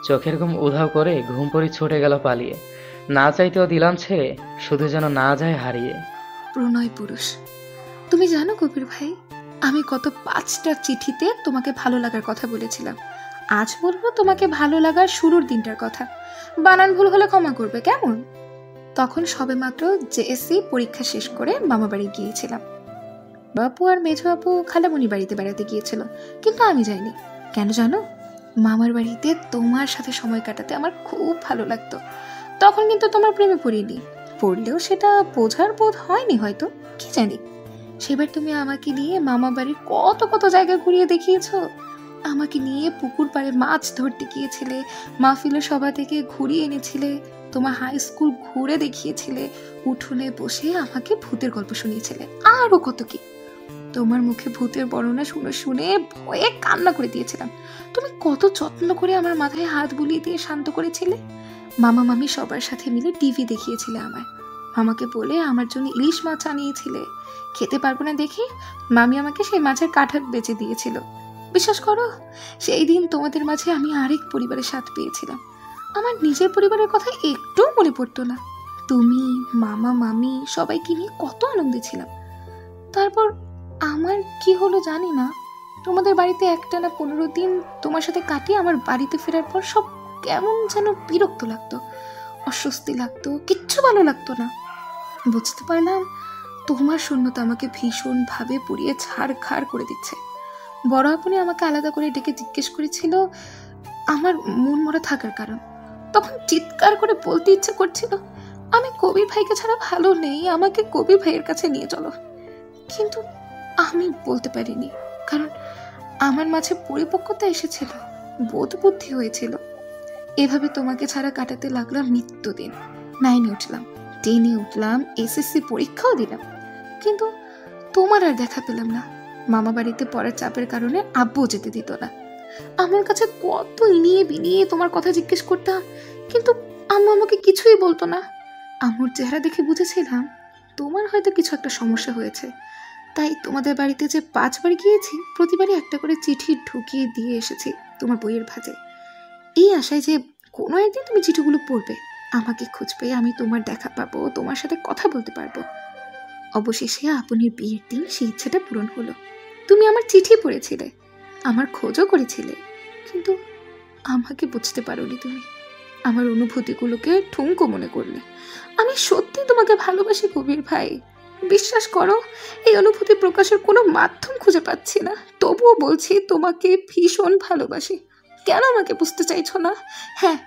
চোখের ঘুম উধাও করে ঘুম পড়ি ছুটে গেল পালিয়ে। না চাইতেও দিলাম ছেড়ে, শুধু যেন না যায় হারিয়ে। প্রণয় পুরুষ। তুমি জানো কবির ভাই, আমি গত 5টা চিঠিতে তোমাকে ভালো লাগার কথা বলেছিলাম। আজ বলবো তোমাকে ভালো লাগার শুরুর দিনটার কথা। বানান ভুল হলে ক্ষমা করবে কেমন? তখন সবেমাত্র জেএসসি পরীক্ষা শেষ করে মামা বাড়ি গিয়েছিলাম। বাপু আর মেঝো আপু খালামণি বাড়িতে বেড়াতে গিয়েছিল, কিন্তু আমি যাইনি। কেন জানো? মামার বাড়িতে তোমার সাথে সময় কাটাতে আমার খুব ভালো লাগতো। তখন কিন্তু তোমার প্রেমে পড়িনি, পড়লেও সেটা বোঝার বোধ হয়নি হয়তো, কি জানি। সেবার তুমি আমাকে নিয়ে মামা বাড়ির কত কত জায়গা ঘুরিয়ে দেখিয়েছো। আমাকে নিয়ে পুকুর পাড়ে মাছ ধরতে গিয়েছিলে, মাহফিলের সভা থেকে ঘুরিয়ে এনেছিলে, তোমার হাই স্কুল ঘুরে দেখিয়েছিলে, উঠোনে বসে আমাকে ভূতের গল্প শুনিয়েছিলে, আরো কত কি। তোমার মুখে ভূতের বর্ণনা শুনে শুনে ভয়ে কান্না করে দিয়েছিলাম। তুমি কত যত্ন করে আমার মাথায় হাত বুলিয়ে দিয়ে শান্ত করেছিলে। মামা মামি সবার সাথে মিলে টিভি দেখিয়েছিলে আমায়। মামাকে বলে আমার জন্য ইলিশ মাছ আনিয়েছিলে। খেতে পারবো না দেখে মামি আমাকে সেই মাছের কাঁটা বেচে দিয়েছিল। বিশ্বাস করো, সেই দিন তোমাদের মাঝে আমি আরেক পরিবারের স্বাদ পেয়েছিলাম। আমার নিজের পরিবারের কথা একটু মনে পড়তো না। তুমি, মামা মামি সবাইকে নিয়ে কত আনন্দে ছিলাম। তারপর আমার কি হলো জানি না, তোমাদের বাড়িতে একটানা 15 দিন তোমার সাথে কাটিয়ে আমার বাড়িতে ফেরার পর সব কেমন যেন বিরক্ত লাগতো, অস্বস্তি লাগতো, কিচ্ছু ভালো লাগতো না। বুঝতে পারলাম তোমার শূন্যতা আমাকে ভীষণভাবে পুড়িয়ে ছাড়খাড় করে দিচ্ছে। বড় আপনি আমাকে আলাদা করে ডেকে জিজ্ঞেস করেছিল আমার মন মরা থাকার কারণ। তখন চিৎকার করে বলতে ইচ্ছে করছিল, আমি কবির ভাইকে ছাড়া ভালো নেই, আমাকে কবির ভাইয়ের কাছে নিয়ে চলো। কিন্তু আমি বলতে পারিনি, কারণ আমার মাঝে পরিপক্কতা এসেছিল, বোধ বুদ্ধি হয়েছিল। এভাবে তোমাকে ছাড়া কাটাতে লাগলাম নিত্যদিন। 9 উঠলাম, 10 উঠলাম, এসএসসি পরীক্ষাও দিলাম, কিন্তু তোমার আর দেখা পেলাম না। মামা বাড়িতে পড়ার চাপের কারণে আব্বু যেতে দিত না। আমার কাছে কত ইনিয়ে বিনিয়ে তোমার কথা জিজ্ঞেস করতাম, কিন্তু আম্মু আমাকে কিছুই বলতো না। আম্মুর চেহারা দেখে বুঝেছিলাম তোমার হয়তো কিছু একটা সমস্যা হয়েছে। তাই তোমাদের বাড়িতে যে 5 বার গিয়েছি, প্রতিবারই একটা করে চিঠি ঢুকিয়ে দিয়ে এসেছি তোমার বইয়ের ভাঁজে, এই আশায় যে কোনো একদিন তুমি চিঠিগুলো পড়বে, আমাকে খুঁজবে, আমি তোমার দেখা পাবো, তোমার সাথে কথা বলতে পারবো। অবশেষে আপনের বিয়ের দিন সেই ইচ্ছাটা পূরণ হলো। তুমি আমার চিঠি পড়েছিলে, আমার খোঁজও করেছিলে, কিন্তু আমাকে বুঝতে পারোনি তুমি। আমার অনুভূতিগুলোকে ঠুনকো মনে করলে। আমি সত্যি তোমাকে ভালোবাসি কবির ভাই, বিশ্বাস করো। এই অনুভূতি প্রকাশের কোনো মাধ্যম খুঁজে পাচ্ছি না, তবুও বলছি তোমাকে ভীষণ ভালোবাসি। কেন আমাকে বুঝতে চাইছো না? হ্যাঁ,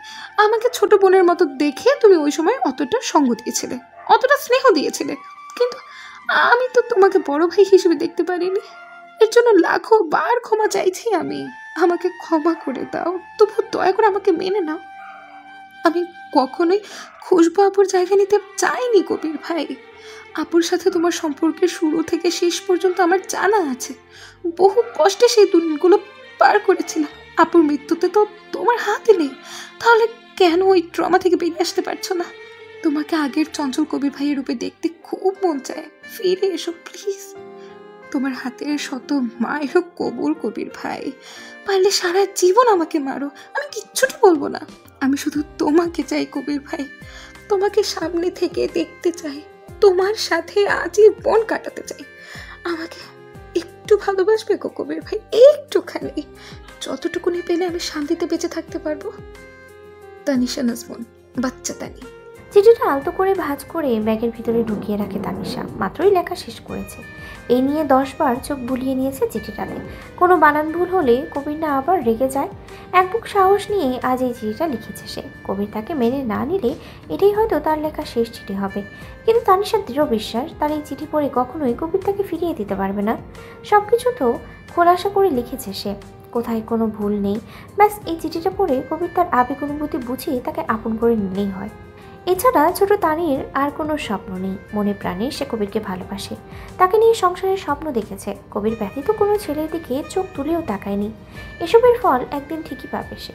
আমাকে ছোট বোনের মতো দেখে তুমি ওই সময় অতটা সঙ্গ দিয়েছিলে, অতটা স্নেহ দিয়েছিলে, কিন্তু আমি তো তোমাকে বড় ভাই হিসেবে দেখতে পারিনি। এর জন্য লাখো বার ক্ষমা চাইছি আমি। আমাকে ক্ষমা করে দাও, তবু দয়া করে আমাকে মেনে নাও। আমি কখনোই খুশবু আপুর জায়গা নিতে চাইনি কবির ভাই। আপুর সাথে তোমার সম্পর্কের শুরু থেকে শেষ পর্যন্ত আমার জানা আছে। বহু কষ্টে সেই দিনগুলো পার করেছিলাম। আপুর মৃত্যুতে তো তোমার হাতে নেই, তাহলে কেন ওই ট্রমা থেকে বেরিয়ে আসতে পারছো না? তোমাকে আগের চঞ্চল কবির ভাইয়ের রূপে দেখতে খুব মন চায়, ফিরে এসো প্লিজ। তোমার হাতের শত মায়েরও কবুল কবির ভাই। পারলে সারা জীবন আমাকে মারো, আমি কিচ্ছুটি বলবো না। আমি শুধু তোমাকে চাই কবির ভাই, তোমাকে সামনে থেকে দেখতে চাই, তোমার সাথে আজীবন কাটাতে চাই। আমাকে একটু ভালোবাসবে গো কবির ভাই, একটুখানি, যতটুকুনি পেলে আমি শান্তিতে বেঁচে থাকতে পারবো। তানিশা নাজমুন, বাচ্চা তানি। চিঠিটা আলতো করে ভাঁজ করে ব্যাগের ভিতরে ঢুকিয়ে রাখে তানিশা। মাত্রই লেখা শেষ করেছে, এই নিয়ে 10 বার চোখ বুলিয়ে নিয়েছে চিঠিটাতে। কোনো বানান ভুল হলে কবির না আবার রেগে যায়। এক বুক সাহস নিয়ে আজ এই চিঠিটা লিখেছে সে। কবির তাকে মেনে না নিলে এটাই হয়তো তার লেখা শেষ চিঠি হবে, কিন্তু তানিশার দৃঢ় বিশ্বাস তার এই চিঠি পড়ে কখনোই কবির তাকে ফিরিয়ে দিতে পারবে না। সব কিছু তো খোলাসা করে লিখেছে সে, কোথায় কোনো ভুল নেই। ব্যাস এই চিঠিটা পড়ে কবির তার আবেগ অনুভূতি বুঝিয়ে তাকে আপন করে নিলেই হয়। এছাড়া ছোট তানির আর কোনো স্বপ্ন নেই। মনে প্রাণে সে কবিরকে ভালোবাসে, তাকে নিয়ে সংসারের স্বপ্ন দেখেছে। কবির ব্যতীত কোনো ছেলের দিকে চোখ তুলেও তাকায়নি। এসবের ফল একদিন ঠিকই পাবে সে,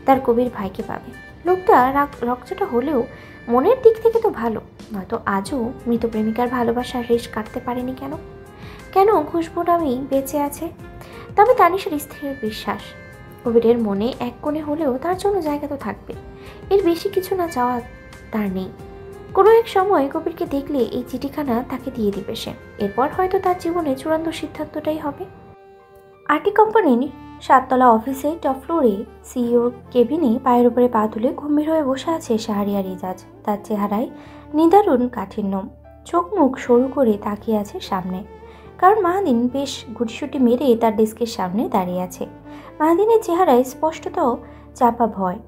তার কবির ভাইকে পাবে। লোকটা রক্তটা হলেও মনের দিক থেকে তো ভালো, নয়তো আজও মৃত প্রেমিকার ভালোবাসার রেশ কাটতে পারেনি কেন? কেন খুশবু নামেই বেঁচে আছে? তবে তানিশার স্থির বিশ্বাস কবিরের মনে এক কোণে হলেও তার জন্য জায়গা তো থাকবে, এর বেশি কিছু না চাওয়া তার নেই। কোনো এক সময় কবিরকে দেখলে এই চিঠিখানা তাকে দিয়ে দিবে সে, এরপর হয়তো তার জীবনে চূড়ান্ত সিদ্ধান্তটাই হবে। আরটি কোম্পানির 7তলা অফিসে টপ ফ্লোরে সিইও কেবিনে পায়ের উপরে পা তুলে গম্ভীর হয়ে বসে আছে শাহরিয়ার ইজাজ। তার চেহারায় নিদারুণ কাঠিন্য, চোখ মুখ সরু করে তাকিয়ে আছে সামনে, কারণ মাহাদিন বেশ গুটিসুটি মেরে তার ডেস্কের সামনে দাঁড়িয়ে আছে। মাহাদিনের চেহারায় স্পষ্টতও চাপা ভয়,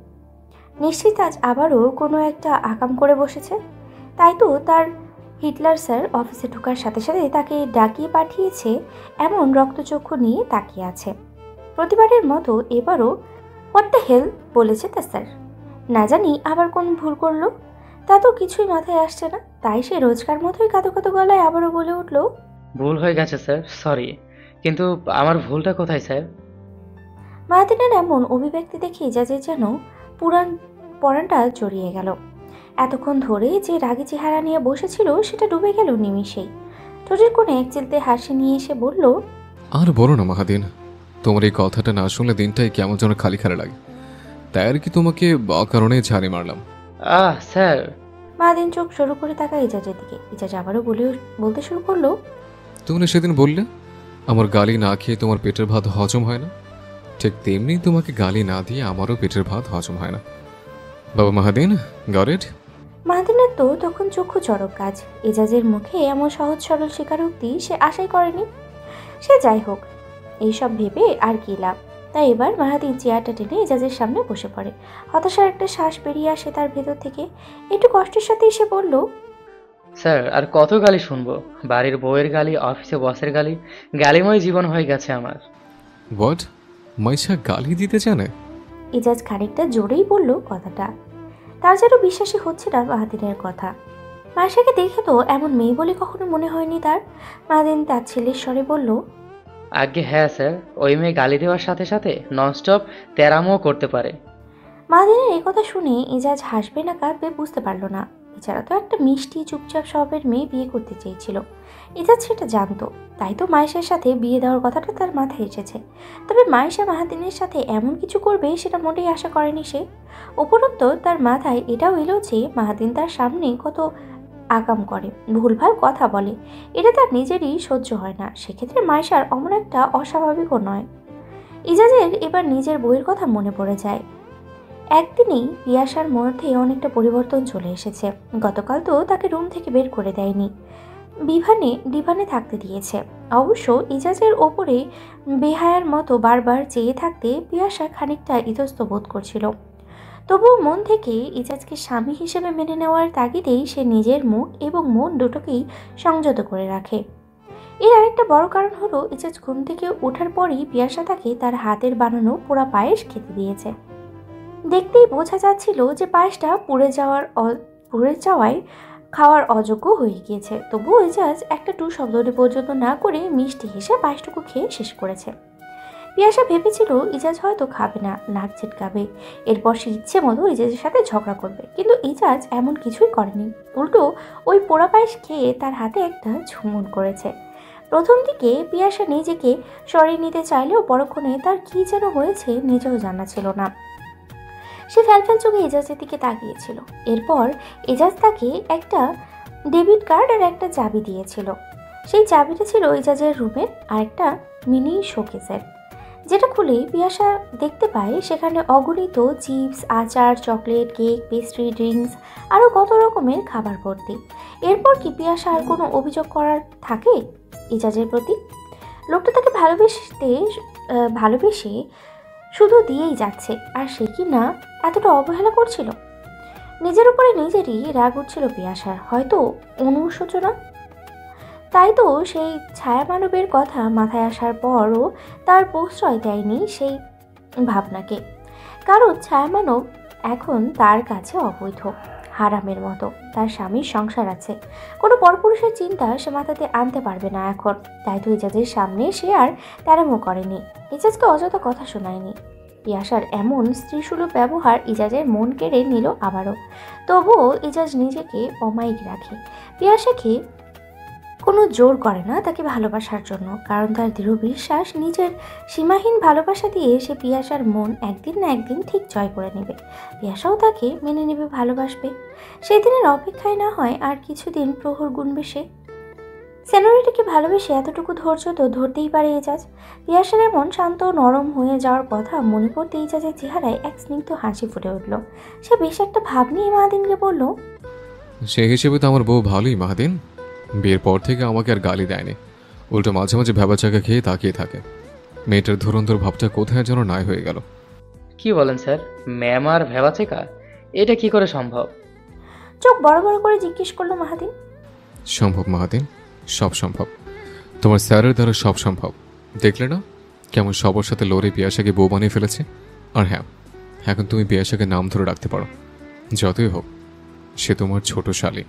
নিশ্চিত আজ আবারও কোনো একটা আকাম করে বসেছে। তাই তো তার হিটলার স্যার অফিসে ঢোকার সাথে সাথে তাকে ডাকিয়ে পাঠিয়েছে, এমন রক্তচক্ষু নিয়ে তাকিয়ে আছে। প্রতিবারের মতো এবারও হোয়াট দ্য হেল বলেছে তা স্যার, না জানি আবার কোন ভুল করলো, তা তো কিছুই মাথায় আসছে না। তাই সে রোজকার মতোই কাঁদো কাঁদো গলায় আবারও বলে উঠল, ভুল হয়ে গেছে স্যার, সরি। কিন্তু আমার ভুলটা কোথায় স্যার? মাহাদিনের এমন অভিব্যক্তি দেখে ইজাজের যেন পরানটা জড়িয়ে গেল। এতক্ষণ ধরে যে রাগী চেহারা নিয়ে বসেছিল সেটা ডুবে গেল নিমিষেই। ঠোঁটের কোণে এক চিলতে হাসি নিয়ে এসে বলল, আর বলো না মাহাদিন, তোমার এই কথাটা না শুনলে দিনটাই কেমন যেন খালি খালি লাগে, তাই আর কি তোমাকে অকারণে ঝাড়ি মারলাম। স্যার। মাহাদিন চোখ সরু করে তাকায় ইজাজের দিকে। ইজাজ আবারও বলতে শুরু করলো, তুমি না সেদিন বললে আমার গালি না খেয়ে তোমার পেটের ভাত হজম হয় না, ঠিক তেমনি তোমাকে গালি না দিয়ে আমারও পেটের ভাত হজম হয় না। বাবা মাহাদিন, গট ইট? মাহাদিনের তো তখন চক্ষু চড়ক কাজ। ইজাজের মুখে এমন সহজ সরল স্বীকারোক্তি সে আশাই করেনি। সে যাই হোক, এইসব ভেবে আর কি লাভ। তাই এবার মাহাদিন চেয়ারটা টেনে ইজাজের সামনে বসে পড়ে। হতাশার একটা শ্বাস বেরিয়ে আসে তার ভেতর থেকে। একটু কষ্টের সাথেই সে বলল, স্যার আর কত গালি শুনবো? বাড়ির বউয়ের গালি, অফিসে বসের গালি, গালিময় জীবন হয়ে গেছে আমার। হোয়াট? মাইশা গালি দিতে জানে? ইজাজ খানিকটা জোরেই বলল কথাটা। তার যেন বিশ্বাসই হচ্ছে না মাহাদিনের কথা। মাইশাকে দেখে তো এমন মেয়ে বলে কখনো মনে হয়নি তার। মাহাদিন তার ছেলের স্বরে বলল, আগে হ্যাঁ স্যার, ওই মেয়ে গালি দেওয়ার সাথে সাথে ননস্টপ তেরামও করতে পারে। মাহাদিনের এই কথা শুনে ইজাজ হাসবে না কাঁদবে বুঝতে পারল না। বেচারা তো একটা মিষ্টি চুপচাপ স্বভাবের মেয়ে বিয়ে করতে চেয়েছিল। ইজাজ সেটা জানতো, তাই তো মাইশার সাথে বিয়ে দেওয়ার কথাটা তার মাথায় এসেছে। তবে মাইশা মাহাদিনের সাথে এমন কিছু করবে সেটা মোটেই আশা করেনি সে। উপরন্ত তার মাথায় এটাও এলো যে মাহাদিন তার সামনে কত আকাম করে, ভুলভাল কথা বলে, এটা তার নিজেরই সহ্য হয় না। সেক্ষেত্রে মাইশার অমন একটা অস্বাভাবিকও নয়। ইজাজের এবার নিজের বইয়ের কথা মনে পড়ে যায়। একদিনেই পিয়াসার মধ্যে অনেকটা পরিবর্তন চলে এসেছে। গতকাল তো তাকে রুম থেকে বের করে দেয়নি, ডিভানে থাকতে দিয়েছে। অবশ্য ইজাজের ওপরে বেহায়ার মতো বারবার চেয়ে থাকতে পিয়াসা খানিকটা ইতস্ত বোধ করছিল। তবুও মন থেকে ইজাজকে স্বামী হিসেবে মেনে নেওয়ার তাগিদেই সে নিজের মুখ এবং মন দুটোকেই সংযত করে রাখে। এর আরেকটা বড় কারণ হলো ইজাজ ঘুম থেকে ওঠার পরই পিয়াসা তাকে তার হাতের বানানো পোড়া পায়েস খেতে দিয়েছে। দেখতেই বোঝা যাচ্ছিল যে পায়েসটা পুড়ে যাওয়ায় খাওয়ার অযোগ্য হয়ে গিয়েছে। তবুও ইজাজ একটা টু শব্দটি পর্যন্ত না করে মিষ্টি হেসে পায়েসটুকু খেয়ে শেষ করেছে। পিয়াসা ভেবেছিল ইজাজ হয়তো খাবে না, নাক ছিটকাবে, এরপর সে ইচ্ছে মতো ইজাজের সাথে ঝগড়া করবে। কিন্তু ইজাজ এমন কিছুই করেনি, উল্টো ওই পোড়া পায়েস খেয়ে তার হাতে একটা ঝুমুন করেছে। প্রথম দিকে পিয়াসা নিজেকে সরিয়ে নিতে চাইলেও পরক্ষণে তার কি যেন হয়েছে নিজেও জানা ছিল না। সে ফ্যালফ্যাল চোখে ইজাজের দিকে তাকিয়েছিল। এরপর ইজাজ তাকে একটা ডেবিট কার্ড আর একটা চাবি দিয়েছিল। সেই চাবিটা ছিল ইজাজের রুমের আর একটা মিনি শোকেসের, যেটা খুলেই পিয়াসা দেখতে পায় সেখানে অগণিত চিপস, আচার, চকলেট, কেক, পেস্ট্রি, ড্রিঙ্কস আরও কত রকমের খাবার ভর্তি। এরপর কি পিয়াসা আর কোনো অভিযোগ করার থাকে ইজাজের প্রতি? লোকটা তাকে ভালোবেসে শুধু দিয়েই যাচ্ছে, আর সে কি না এতটা অবহেলা করছিল? নিজের উপরে নিজেরই রাগ উঠছিল পিয়াসার, হয়তো অনুশোচনা। তাই তো সেই ছায়া মানবের কথা মাথায় আসার পরও তার প্রশ্রয় দেয়নি সেই ভাবনাকে, কারণ ছায়া মানব এখন তার কাছে অবৈধ, হারামের মতো। তার স্বামীর সংসার আছে, কোনো পরপুরুষের চিন্তা সে মাথাতে আনতে পারবে না এখন। তাই তো ইজাজের সামনে সে আর তেরামো করেনি, ইজাজকে অযথা কথা শোনায়নি। পিয়াসার এমন স্ত্রীসুলভ ব্যবহার ইজাজের মন কেড়ে নিল আবারও। তবুও ইজাজ নিজেকে অমায়িক রাখে। পিয়াসাকে কোনো জোর করে না তাকে ভালোবাসার জন্য, কারণ তার দৃঢ় বিশ্বাস নিজের সীমাহীন ভালোবাসা দিয়ে সে পিয়াসার মন একদিন না একদিন ঠিক জয় করে নেবে। পিয়াসাও তাকে মেনে নেবে, ভালোবাসবে। সেদিনের অপেক্ষায় না হয় আর কিছুদিন প্রহর গুনবে সে। সেনোরিটিকে ভালোবেসে এতটুকু ধৈর্য তো ধরতেই পারে এজাজ। পিয়াসার এমন শান্ত নরম হয়ে যাওয়ার কথা মনে পড়তে এজাজের চেহারায় এক স্নিগ্ধ হাসি ফুটে উঠল। সে বেশ একটা ভাব নিয়ে মাহাদিনকে বলল, সেই হিসেবে তো আমার বউ ভালোই মাহাদিন। বিয়ের পর থেকে আমাকে আর গালি দেয়নি, উল্টো মাঝে মাঝে ভেবাচাকা খেয়ে তাকিয়ে থাকে। মেয়েটার ধুরন্ধর ভাবটা কোথায় যেন নাই হয়ে গেল। কি বলেন স্যার? ম্যাম আর ভেবাচেকা? এটা কি করে সম্ভব? চোখ বড় বড় করে জিজ্ঞেস করলো মাহাদিন। সম্ভব মাহাদিন, সব সম্ভব। তোমার স্যারের দ্বারা সব সম্ভব। দেখলে না কেমন সবার সাথে লড়ে পিয়াসাকে বউ বানিয়ে ফেলেছে? আর হ্যাঁ, এখন তুমি পিয়াসাকে নাম ধরে রাখতে পারো। যতই হোক সে তোমার ছোট শালী।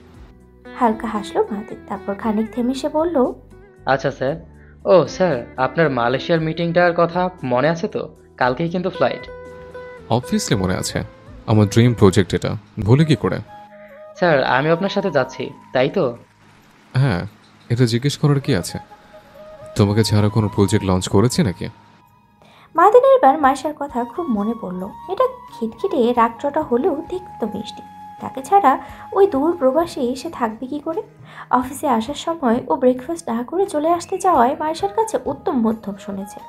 হালকা হাসলো মাহাদিন, তারপর খানিক থেমে সে বলল, আচ্ছা স্যার। ও স্যার, আপনার মালয়েশিয়ার মিটিংটার কথা মনে আছে তো? কালকেই কিন্তু ফ্লাইট। অবভিয়াসলি মনে আছে, আমার ড্রিম প্রজেক্ট এটা, ভুলে কি করে? স্যার, আমি আপনার সাথে যাচ্ছি, তাই তো? হ্যাঁ, এটা জিজ্ঞেস করার কি আছে? তোমাকে ছাড়া কোনো প্রজেক্ট লঞ্চ করেছে নাকি? মাহাদিনের এবার মাইশার কথা খুব মনে পড়ল। এটা খিটখিটে রাগচটা হলেও দেখতে মিষ্টি। তাকে ছাড়া ওই দূর প্রবাসে এসে থাকবে কি করে? অফিসে আসার সময় ও ব্রেকফাস্ট না করে চলে আসতে যাওয়ায় মাইশার কাছে উত্তম মধ্যম শুনেছে।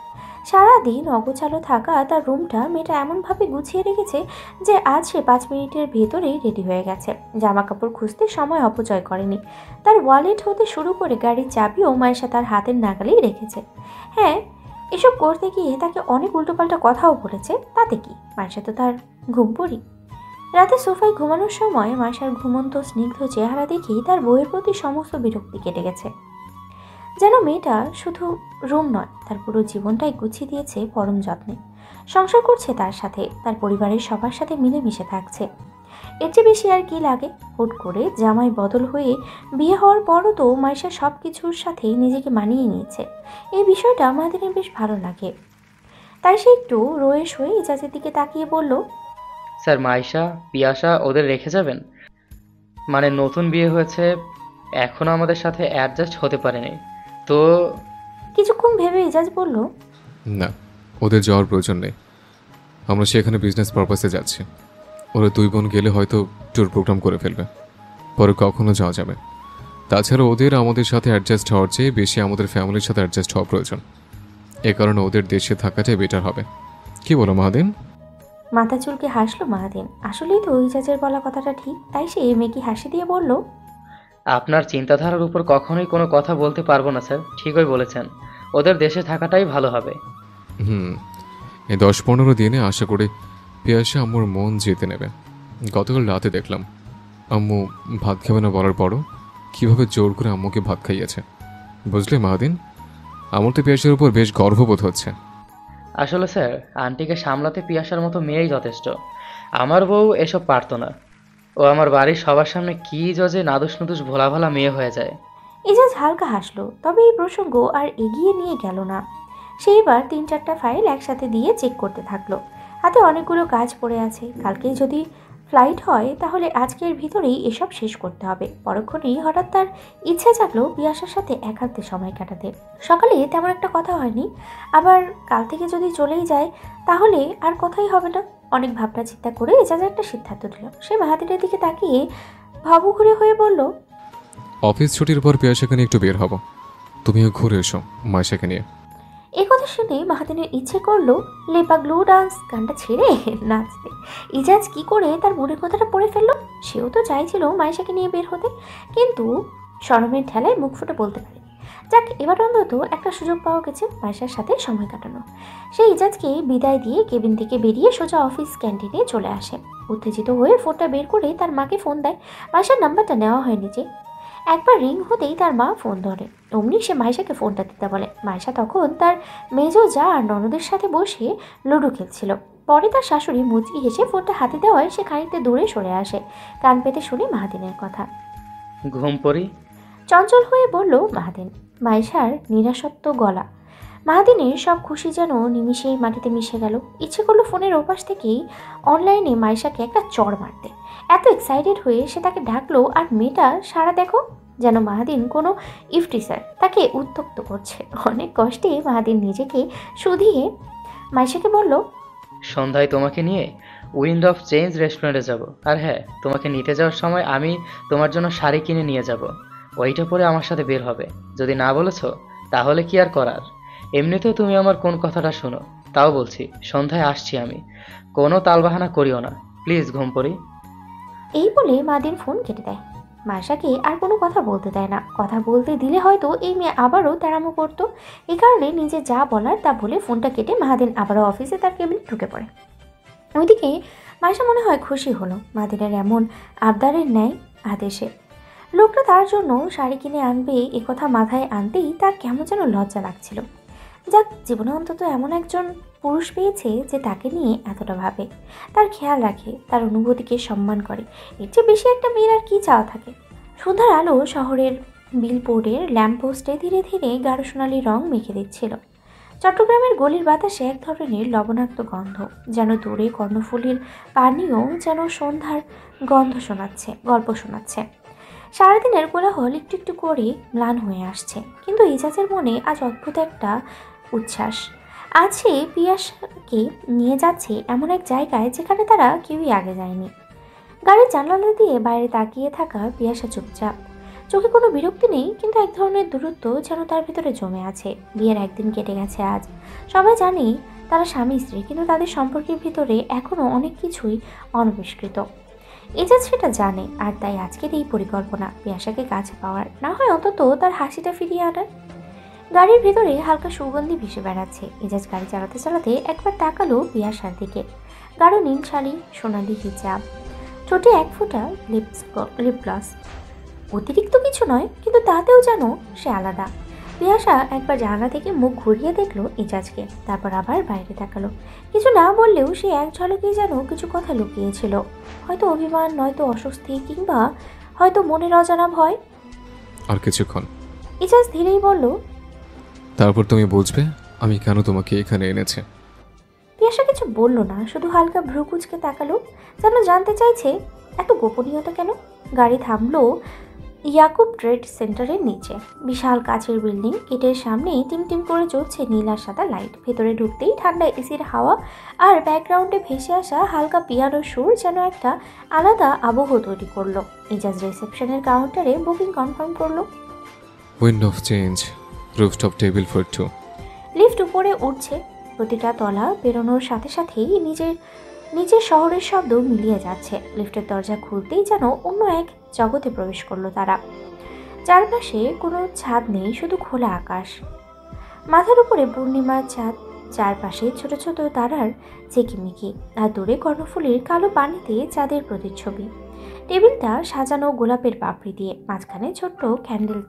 সারাদিন অগোছালো থাকা তার রুমটা মেয়েটা এমনভাবে গুছিয়ে রেখেছে যে আজ সে 5 মিনিটের ভেতরেই রেডি হয়ে গেছে। জামা কাপড় খুঁজতে সময় অপচয় করেনি। তার ওয়ালেট হতে শুরু করে গাড়ির চাবিও মাইশা তার হাতের নাগালেই রেখেছে। হ্যাঁ, এসব করতে গিয়ে তাকে অনেক উল্টোপাল্টা কথাও বলেছে, তাতে কি? মাইশা তো তার ঘুম পড়ি। রাতে সোফায় ঘুমানোর সময় মাইশার ঘুমন্ত স্নিগ্ধ চেহারা দেখেই তার বউয়ের প্রতি সমস্ত বিরক্তি কেটে গেছে। যেন মেয়েটা শুধু রুম নয়, তার পুরো জীবনটাই গুছিয়ে দিয়েছে পরম যত্নে। সংসার করছে তার সাথে, তার পরিবারের সবার সাথে মিলেমিশে থাকছে। এর চেয়ে বেশি আর কি লাগে? হুট করে জামাই বদল হয়ে বিয়ে হওয়ার পরও তো মাইশা সব কিছুর সাথেই নিজেকে মানিয়ে নিয়েছে। এই বিষয়টা আমাদের বেশ ভালো লাগে। তাই সে একটু রোয়েশ হয়ে ইজাজের দিকে তাকিয়ে বলল, স্যার, মাইশা, পিয়াসা ওদের রেখে যাবেন? মানে নতুন বিয়ে হয়েছে, এখনো আমাদের সাথে অ্যাডজাস্ট হতে পারেনি তো? কিছুক্ষণ ভেবে ইজাজ বলল, না, ওদের যাওয়ার প্রয়োজন নেই। আমরা সেখানে বিজনেস পারপাসে যাচ্ছি। ওরা 2 বোন গেলে হয়তো ট্যুর প্রোগ্রাম করে ফেলবে, পরে কখনো যাওয়া যাবে। তাছাড়া ওদের আমাদের সাথে অ্যাডজাস্ট হওয়ার চেয়ে বেশি আমাদের ফ্যামিলির সাথে অ্যাডজাস্ট হওয়া প্রয়োজন। এ কারণে ওদের দেশে থাকাটাই বেটার হবে। কি বলো মাহাদিন? মাথা চুলকে হাসলো মাহাদিন। আসলেই তো ইজাজের বলা কথাটা ঠিক। তাই সে মেকি হাসি দিয়ে বলল, আপনার চিন্তাধারার উপর কখনোই কোনো কথা বলতে পারবো না স্যার, ঠিকই বলেছেন। ওদের দেশে থাকাটাই ভালো হবে। এই 10-15 দিনে আশা করি পিয়াসা আম্মুর মন জিতে নেবে। গতকাল রাতে দেখলাম আম্মু ভাত খাবে না বলার পরও কীভাবে জোর করে আম্মুকে ভাত খাইয়েছে। বুঝলে মাহাদিন, আমার তো পিয়াসার উপর বেশ গর্ববোধ হচ্ছে। আসলে স্যার, আন্টিকে সামলাতে পিয়াসার মতো মেয়েই যথেষ্ট। আমার বউ এসব পারতো না। ও আমার বাড়ির সবার সামনে কি জজে নাদুস নুদুস ভোলা ভালা মেয়ে হয়ে যায়। ইজাজ হালকা হাসলো, তবে এই প্রসঙ্গ আর এগিয়ে নিয়ে গেল না। সেইবার 3-4টা ফাইল একসাথে দিয়ে চেক করতে থাকলো। হাতে অনেকগুলো কাজ পড়ে আছে। কালকেই যদি ফ্লাইট হয় তাহলে আজকের ভিতরেই এসব শেষ করতে হবে। পরক্ষণেই হঠাৎ তার ইচ্ছে জাগলো পিয়াসার সাথে একান্তে সময় কাটাতে। সকালে তেমন একটা কথা হয়নি, আবার কাল থেকে যদি চলেই যায় তাহলে আর কথাই হবে না। অনেক ভাবনা চিন্তা করে এজাজ একটা সিদ্ধান্ত দিল। সে মাহাদিনের দিকে তাকিয়ে ভাবুঘুরে হয়ে বলল, অফিস ছুটির পর পিয়াসাকে নিয়ে একটু বের হব, তুমিও ঘুরে এসো মাইশাকে নিয়ে। এই কথা শুনে মাহাদিনের ইচ্ছে করলো লেপা গ্লু ডান্স গানটা ছেড়ে নাচতে। ইজাজ কি করে তার মনের কথাটা পড়ে ফেললো। সেও তো চাইছিল মাইশাকে নিয়ে বের হতে, কিন্তু শরমের ঠেলায় মুখ ফুটে বলতে পারেনি। যাক, এবার অন্তত একটা সুযোগ পাওয়া গেছে মাইশার সাথে সময় কাটানো। সে ইজাজকে বিদায় দিয়ে কেবিন থেকে বেরিয়ে সোজা অফিস ক্যান্টিনে চলে আসে। উত্তেজিত হয়ে ফোনটা বের করে তার মাকে ফোন দেয়। মাইশার নাম্বারটা নেওয়া হয়নি যে। একবার রিং হতেই তার মা ফোন ধরে। অমনি সে মাইশাকে ফোনটা দিতে বলে। মাইশা তখন তার মেজো যা আর ননদের সাথে বসে লুডো খেলছিল। পরে তার শাশুড়ি মুচকি হেসে ফোনটা হাতে দেওয়ায় সে খানিকটা দূরে সরে আসে। কান পেতে শুনে মাহাদিনের কথা। ঘুম পড়ি? চঞ্চল হয়ে বলল মাহাদিন। মাইশার নিরাসত্ব গলা। মাহাদিনের সব খুশি যেন নিমিষেই মাটিতে মিশে গেল। ইচ্ছে করলো ফোনের ওপাশ থেকেই অনলাইনে মাইশাকে একটা চড় মারতে। এত এক্সাইটেড হয়ে সে তাকে ডাকলো, আর মেয়েটা সারা দেখো যেন মাহাদিন কোনো ইফটিসার তাকে উত্তক্ত করছে। অনেক কষ্টে মাহাদিন নিজেকে শুধিয়ে মাইশাকে বলল, সন্ধ্যায় তোমাকে নিয়ে উইন্ড অফ চেঞ্জ রেস্টুরেন্টে যাব। আর হ্যাঁ, তোমাকে নিতে যাওয়ার সময় আমি তোমার জন্য শাড়ি কিনে নিয়ে যাব। ওইটা পরে আমার সাথে বের হবে। যদি না বলেছো তাহলে কি আর করার। এমনিতেও তুমি আমার কোন কথাটা শোনো। তাও বলছি, সন্ধ্যায় আসছি আমি। কোনো তালবাহানা করিও না, প্লিজ ঘুম পড়ি। এই বলে মাহাদিন ফোন কেটে দেয়। মাইশাকে আর কোনো কথা বলতে দেয় না। কথা বলতে দিলে হয়তো এই মেয়ে আবারও তেড়ামো করতো। এই কারণে নিজে যা বলার তা বলে ফোনটা কেটে মাহাদিন আবারও অফিসে তার কেবিনে ঢুকে পড়ে। ওইদিকে মাইশা মনে হয় খুশি হলো মাহাদিনের এমন আবদারের ন্যায় আদেশে। লোকটা তার জন্য শাড়ি কিনে আনবে এ কথা মাথায় আনতেই তার কেমন যেন লজ্জা লাগছিল। যাক, জীবনে অন্তত এমন একজন পুরুষ পেয়েছে যে তাকে নিয়ে এতটা ভাবে, তার খেয়াল রাখে, তার অনুভূতিকে সম্মান করে। এর চেয়ে বেশি একটা মেয়ের আর কি চাওয়া থাকে। সন্ধ্যার আলো শহরের বিলবোর্ডের ল্যাম্পপোস্টে ধীরে ধীরে গাঢ় সোনালি রং মেখে দিচ্ছিল। চট্টগ্রামের গলির বাতাসে এক ধরনের লবণাক্ত গন্ধ, যেন দূরে কর্ণফুলীর পানীয় যেন সন্ধ্যার গল্প শোনাচ্ছে। সারাদিনের কোলাহল একটু একটু করে ম্লান হয়ে আসছে, কিন্তু ইজাজের মনে আজ অদ্ভুত একটা উচ্ছ্বাস আছে। পিয়াসকে নিয়ে যাচ্ছে এমন এক জায়গায় যেখানে তারা কেউই আগে যায়নি। গাড়ির জানালা দিয়ে বাইরে তাকিয়ে থাকা পিয়াসা চুপচাপ, চোখে কোনো বিরক্তি নেই, কিন্তু এক ধরনের দূরত্ব যেন তার ভিতরে জমে আছে। বিয়ের একদিন কেটে গেছে আজ। সবাই জানে তারা স্বামী স্ত্রী, কিন্তু তাদের সম্পর্কের ভিতরে এখনও অনেক কিছুই অনাবিষ্কৃত। এজাজ সেটা জানে, আর তাই আজকের এই পরিকল্পনা পিয়াসাকে কাছে পাওয়ার, না হয় অন্তত তার হাসিটা ফিরিয়ে আনার। গাড়ির ভিতরে হালকা সুগন্ধি ভেসে বেড়াচ্ছে। এজাজ গাড়ি চালাতে চালাতে একবার তাকালো পিয়াসার দিকে। গাঢ় নীল শাড়ি, সোনালি হিজাব, ঠোঁটে এক ফোঁটা লিপ গ্লস। অতিরিক্ত কিছু নয়, কিন্তু তাতেও যেন সে আলাদা। পিয়াসা একবার জানালা থেকে মুখ ঘুরিয়ে দেখলো এজাজকে, তারপর আবার বাইরে তাকালো। কিছু না বললেও সে এক ঝলকেই যেন কিছু কথা লুকিয়েছিল। হয়তো অভিমান, নয়তো অস্বস্তি, কিংবা হয়তো মনের অজানা ভয়। আর কিছুক্ষণ। এজাজ ধীরেই বলল, তারপর তুমি বুঝবে আমি কেন তোমাকে এখানে এনেছি। পিয়াসা কিছু বলল না, শুধু হালকা ভ্রু কুঁচকে তাকালো, যেন জানতে চাইছে এত গোপনীয়তা কেন। গাড়ি থামলো ইয়াকুব ট্রেড সেন্টারের নিচে। বিশাল কাচের বিল্ডিং, গেটের সামনে টিমটিম করে জ্বলছে নীল আর সাদা লাইট। ভেতরে ঢুকতেই ঠান্ডা এসির হাওয়া আর ব্যাকগ্রাউন্ডে ভেসে আসা হালকা পিয়ানোর সুর যেন একটা আলাদা আবহ তৈরি করলো। এজাজ রিসেপশনের কাউন্টারে বুকিং কনফার্ম করলো। Wind of change, rooftop table for 2। Lift উপরে উঠছে। প্রতিটা তলা বেরোনোর সাথে সাথেই নিজের শহরের শব্দ মিলিয়ে যাচ্ছে। লিফটের দরজা খুলতেই যেন অন্য এক জগতে প্রবেশ করলো তারা। চারপাশে কোনো ছাদ নেই, শুধু খোলা আকাশ, মাথার উপরে পূর্ণিমার চাঁদ, চারপাশে ছোট ছোট তারার ঝিকিমিকি, আর দূরে কর্ণফুলীর কালো পানিতে চাঁদের প্রতিচ্ছবি। টেবিলটা সাজানো গোলাপের পাপড়ি দিয়ে, মাঝখানে ছোট্ট ক্যান্ডেল